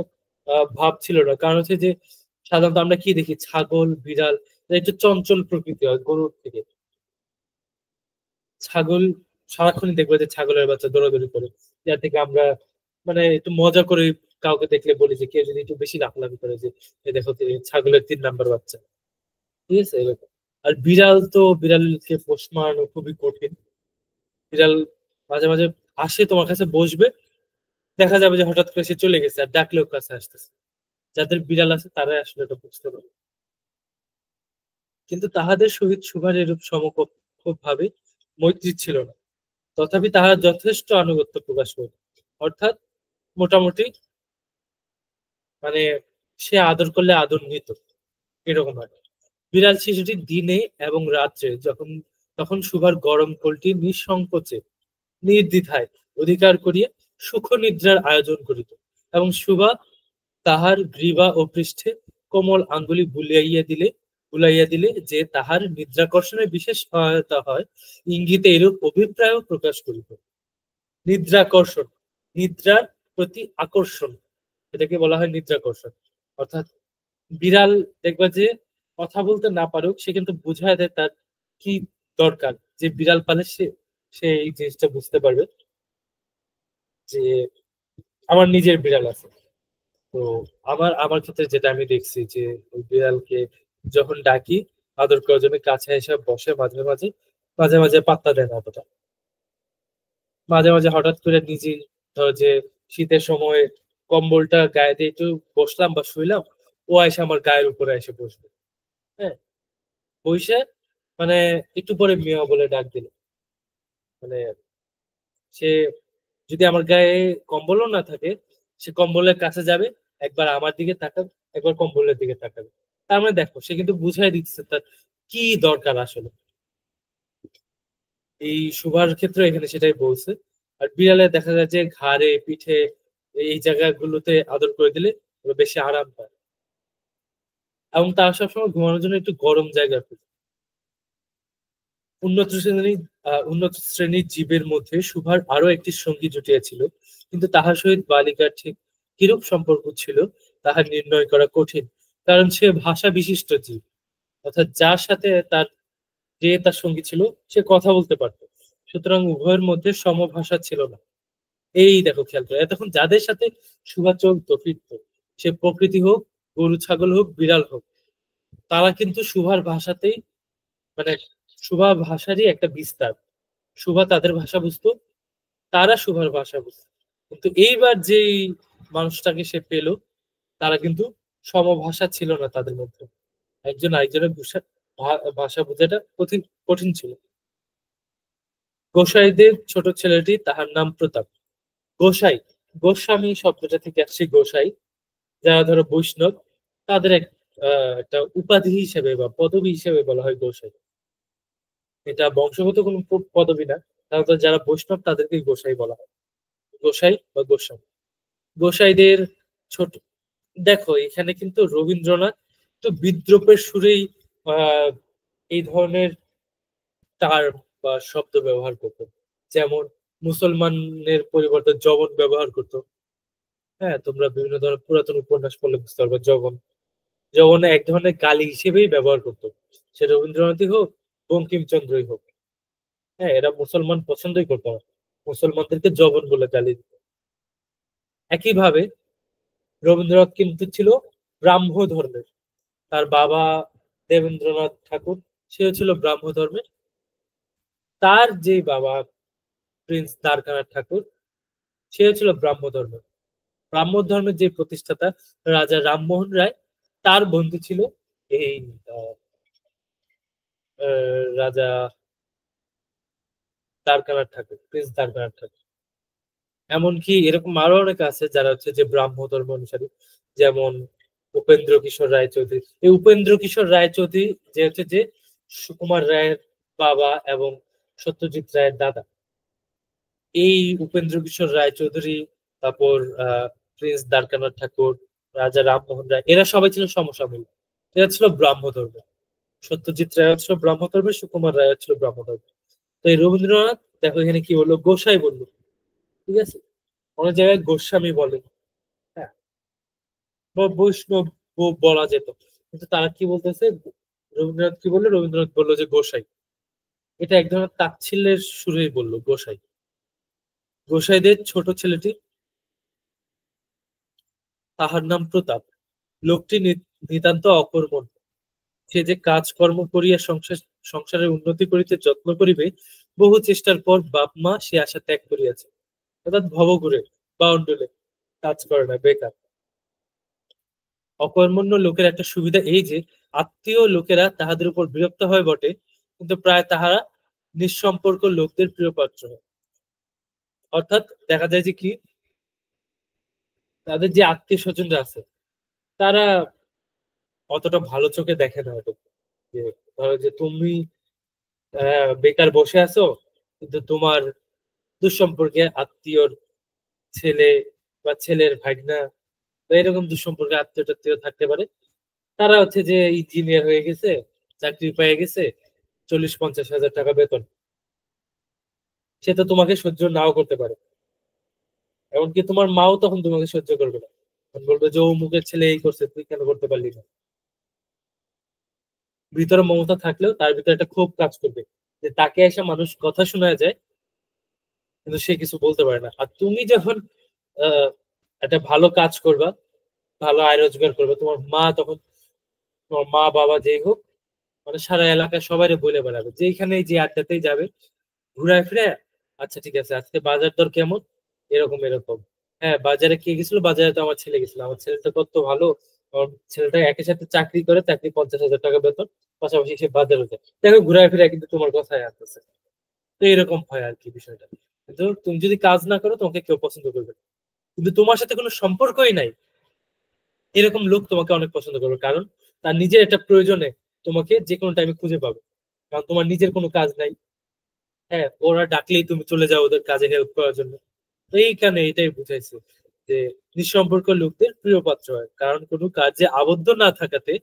ভাব ছিল না, কারণ হচ্ছে যে সাধারণত আমরা কি দেখি, ছাগল বিড়াল এরা একটু চঞ্চল প্রকৃতি হয় গরুর থেকে। ছাগল সারাক্ষণই দেখবে যে ছাগলের বাচ্চা দৌড়াদৌড়ি করে, যার থেকে আমরা মানে একটু মজা করে কাউকে দেখলে বলি যে কেউ যদি একটু বেশি লাফালাফি করে যে এই দেখো ছাগলের 3 নাম্বার বাচ্চা, ঠিক আছে এরকম। আর বিড়ালকে পোষ মানানো খুবই কঠিন। বিড়াল মাঝে মাঝে আসে তোমার কাছে বসবে, দেখা যাবে যে হঠাৎ করে সে চলে গেছে আর ডাকলেও কাছে আসতেছে। যাদের বিড়াল আছে তারাই আসলে এটা বুঝতে পারে। কিন্তু তাহাদের সহিত সুভার এরূপ সমকক্ষ ভাবে মৈত্রী ছিল না। তথাপি তাহারা যথেষ্ট আনুগত্য প্রকাশ করে, অর্থাৎ মোটামুটি মানে সে আদর করলে আদর নিত, এরকম হয়। বিড়াল শিশুটি দিনে এবং রাত্রে তখন সুভার গরম কোলটি নিঃসংকোচে নির্দ্বিধায় অধিকার করিয়া সুখ নিদ্রার আয়োজন করিত, এবং সুভা তাহার গ্রীবা ও পৃষ্ঠে কোমল আঙ্গুলি বুলাইয়া দিলে যে তাহার নিদ্রাকর্ষণে বিশেষ সহায়তা হয়, ইঙ্গিতে এরূপ অভিপ্রায় প্রকাশ করিত। নিদ্রাকর্ষণ, নিদ্রার প্রতি আকর্ষণ, এটাকে বলা হয় নিদ্রাকর্ষণ। অর্থাৎ বিড়াল দেখবা যে কথা বলতে না পারুক, সে কিন্তু বুঝায় দেয় তার কি দরকার। যে বিড়াল পালে সে সে এই জিনিসটা বুঝতে পারবে যে আমার নিজের বিড়াল আছে। তো আমার আমার ক্ষেত্রে যেটা আমি দেখছি যে ওই বিড়ালকে যখন ডাকি আদর করার জন্য কাছে এসে বসে, মাঝে মাঝে মাঝে মাঝে পাত্তা দেয় না অতটা। মাঝে মাঝে হঠাৎ করে নিজে ধরো যে শীতের সময় কম্বলটা গায়ে দিয়ে একটু বসলাম বা শুইলাম, ও এসে আমার গায়ের উপরে এসে বসবে। হ্যাঁ, বইসে মানে একটু পরে মিয়া বলে ডাক দিল, মানে সে যদি আমার গায়ে কম্বলও না থাকে, সে কম্বলের কাছে যাবে, একবার আমার দিকে তাকাবে, একবার কম্বলের দিকে তাকাবে। তার মানে দেখো সে কিন্তু বুঝাই দিচ্ছে তার কি দরকার আসলে। এই সুভার ক্ষেত্রে এখানে সেটাই বলছে। আর বিড়ালে দেখা যায় যে ঘাড়ে পিঠে এই জায়গাগুলোতে আদর করে দিলে ওরা বেশি আরাম পায়, এবং তার সবসময় ঘুমানোর জন্য একটু গরম জায়গা প্রয়োজন। উন্নত শ্রেণীর জীবের মধ্যে সুভার আরো একটি সঙ্গী জুটিয়াছিল, কিন্তু তাহার সহিত বালিকার ঠিক কিরূপ সম্পর্ক ছিল তাহা নির্ণয় করা কঠিন, কারণ সে ভাষা বিশিষ্ট জীব। অর্থাৎ যার সাথে তার সঙ্গী ছিল সে কথা বলতে পারত, সুতরাং উভয়ের মধ্যে সমভাষা ছিল না। এই দেখো খেয়াল করে, এতক্ষণ যাদের সাথে সুভা চলতো ফিরতো, সে প্রকৃতি হোক, গরু ছাগল হোক, বিড়াল হোক, তারা কিন্তু সুভার ভাষাতেই, মানে সুভা ভাষারই একটা বিস্তার। সুভা তাদের ভাষা বুঝতো, তারা সুভার ভাষা বুঝতো। কিন্তু এইবার যেই মানুষটাকে সে পেল, তারা কিন্তু সমভাষা ছিল না তাদের মধ্যে। একজন আরেকজনের ভাষা বোঝাটা কঠিন কঠিন ছিল। গোসাইদের ছোট ছেলেটি, তাহার নাম প্রতাপ। গোসাই, গোস্বামী শব্দটা থেকে আসছে গোসাই, যারা ধরো বৈষ্ণব, তাদের একটা উপাধি হিসেবে বা পদবি হিসেবে বলা হয় গোসাই। এটা বংশগত কোনো পদবি না, তাহলে যারা বৈষ্ণব তাদেরকেই গোসাই বলা হয়, গোসাই বা গোস্বামী। গোসাইদের ছোট, দেখো এখানে কিন্তু রবীন্দ্রনাথ তো বিদ্রোহের সুরেই আহ এই ধরনের টার্ম বা শব্দ ব্যবহার করতো। যেমন মুসলমানের পরিবর্তে জবন ব্যবহার করতো। হ্যাঁ, তোমরা বিভিন্ন ধরনের পুরাতন উপন্যাস পড়লে বুঝতে পারবে, জবন, জবন এক ধরনের গালি হিসেবেই ব্যবহার করতো। সে রবীন্দ্রনাথই হোক, বঙ্কিমচন্দ্রই হোক, হ্যাঁ, এরা মুসলমান পছন্দই করতো না, মুসলমানদেরকে জবন বলে গালি দিত। একইভাবে রবীন্দ্রনাথ কিন্তু ছিল ব্রাহ্ম ধর্মের। তার বাবা দেবেন্দ্রনাথ ঠাকুর, সেও ছিল ব্রাহ্ম ধর্মের। তার যে বাবা প্রিন্স দ্বারকানাথ ঠাকুর, সেও ছিল ব্রাহ্ম ধর্মের। ব্রাহ্ম ধর্মের যে প্রতিষ্ঠাতা রাজা রামমোহন রায়, তার বন্ধু ছিল এই আহ, রাজা দ্বারকানাথ ঠাকুর, প্রিন্স দ্বারকানাথ ঠাকুর। এমনকি এরকম আরো অনেক আছে যারা হচ্ছে যে ব্রাহ্ম ধর্ম অনুসারী, যেমন উপেন্দ্র কিশোর রায়চৌধুরী। এই উপেন্দ্র কিশোর রায়চৌধুরী যে হচ্ছে যে সুকুমার রায়ের বাবা এবং সত্যজিৎ রায়ের দাদা। এই উপেন্দ্র কিশোর রায়চৌধুরী, তারপর প্রিন্স দ্বারকানাথ ঠাকুর, রাজা রামমোহন রায়, এরা সবাই ছিল সমসাময়িক। এরা ছিল ব্রাহ্ম ধর্মের। সত্যজিৎ রায় ছিল ব্রাহ্ম ধর্মের, সুকুমার রায় ছিল ব্রাহ্ম ধর্মের। তো এই রবীন্দ্রনাথ, দেখো এখানে কি বললো, গোসাই বললো, ঠিক আছে, অনেক জায়গায় গোস্বামী বলে, হ্যাঁ, বা বৈষ্ণব বলা যেত, কিন্তু তারা কি বলতেছে, রবীন্দ্রনাথ কি বললো, রবীন্দ্রনাথ বললো যে গোসাই। এটা এক ধরনের তাচ্ছিল্যের সুরেই বললো গোসাই। গোসাইদের ছোট ছেলেটি, তাহার নাম প্রতাপ। লোকটি নিতান্ত অকর্মণ্য। সে যে কাজকর্ম করিয়া সংসারের উন্নতি করিতে যত্ন করিবে, বহু চেষ্টার পর বাপ মা সে আশা ত্যাগ করিয়াছে। অর্থাৎ ভবঘুরে, বাউন্ডুলে কাজ করে না, বেকার। অকর্মণ্য লোকের একটা সুবিধা এই যে, আত্মীয় লোকেরা তাহাদের উপর বিরক্ত হয় বটে, কিন্তু প্রায় তাহারা নিঃসম্পর্ক লোকদের প্রিয় পাত্র হয়। অর্থাৎ দেখা যায় যে কি, তাদের যে আত্মীয় স্বজনরা আছে, তারা অতটা ভালো চোখে দেখে না হয়তো। যে ধরো যে তুমি বেকার বসে আছো, কিন্তু তোমার দুঃসম্পর্কে আত্মীয়র ছেলে বা ছেলের ভাগনা বা এরকম দুঃসম্পর্কে আত্মীয় টাত্মীয় থাকতে পারে। তারা হচ্ছে যে ইঞ্জিনিয়ার হয়ে গেছে, চাকরি পেয়ে গেছে, 40-50 হাজার টাকা বেতন, সে তো তোমাকে সহ্য নাও করতে পারে। এমনকি তোমার মাও তখন তোমাকে সহ্য করবে না, তখন বলবে যে ও মুখের ছেলে এই করছে, তুই কেন করতে পারলি না। ভিতরে মমতা থাকলেও তার ভিতরে একটা ক্ষোভ কাজ করবে, যে তাকে এসে মানুষ কথা শোনা যায়, কিন্তু সে কিছু বলতে পারে না। আর তুমি যখন আহ একটা ভালো কাজ করবা, ভালো আয় রোজগার করবে, তোমার মা তখন, তোমার মা বাবা যেই হোক, মানে সারা এলাকায় সবাই বলে বেড়াবে, যেখানে যে আড্ডাতেই যাবে, ঘুরায় ফিরে, আচ্ছা ঠিক আছে, আজকে বাজার দর কেমন, এরকম এরকম। হ্যাঁ, বাজারে কে গেছিল, বাজারে তো আমার ছেলে গেছিল, আমার ছেলেটা কত ভালো, আমার ছেলেটা একই সাথে চাকরি করে, চাকরি 50 হাজার টাকা বেতন, পাশাপাশি সে বাজারে যায়, দেখো ঘুরায় ফিরে কিন্তু তোমার কথায় আসতেছে। তো এরকম হয় আর কি বিষয়টা। কিন্তু তুমি যদি কাজ না করো, তোমাকে কেউ পছন্দ করবে না। কিন্তু তোমার সাথে কোনো সম্পর্কই নাই, এরকম লোক তোমাকে অনেক পছন্দ করবে, কারণ তার নিজের একটা প্রয়োজনে তোমাকে যে কোনো টাইমে খুঁজে পাবে, কারণ তোমার নিজের কোনো কাজ নাই। হ্যাঁ, ওরা ডাকলেই তুমি চলে যাও ওদের কাজে হেল্প করার জন্য। তো এইখানে এটাই বুঝাইছে যে নিঃসম্পর্ক লোকদের প্রিয় পাত্র হয়, কারণ কোনো কাজে আবদ্ধ না থাকাতে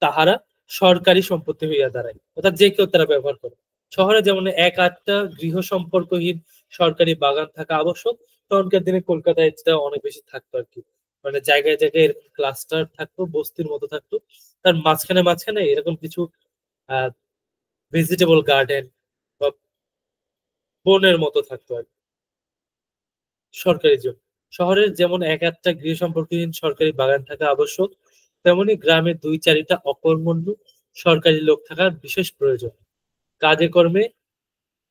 তাহারা সরকারি সম্পত্তি হইয়া দাঁড়ায়, অর্থাৎ যে কেউ তারা ব্যবহার করে। শহরে যেমন এক আধটা গৃহ সম্পর্কহীন সরকারি বাগান থাকা আবশ্যক, তখনকার দিনে কলকাতায় এটা অনেক বেশি থাকতো আর কি। মানে জায়গায় জায়গায় এরকম ক্লাস্টার থাকতো, বস্তির মতো থাকতো, তার মাঝখানে মাঝখানে এরকম কিছু আহ ভেজিটেবল গার্ডেন বা বনের মতো থাকতো আর কি। সরকারি জমি। শহরের যেমন এক আধটা গৃহ সম্পর্কহীন সরকারি বাগান থাকা আবশ্যক, তেমনি গ্রামে ২-৪টা অকর্মণ্য সরকারি লোক থাকা বিশেষ প্রয়োজন। কাজে কর্মে,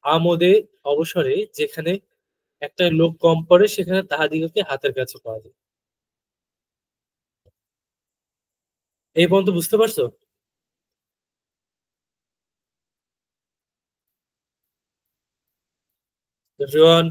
আমোদে অবসরে যেখানে একটা লোক কম পড়ে সেখানে তাহাদিগকে হাতের কাছে পাওয়া যায়। এই পর্যন্ত বুঝতে পারছো? এভরিওয়ান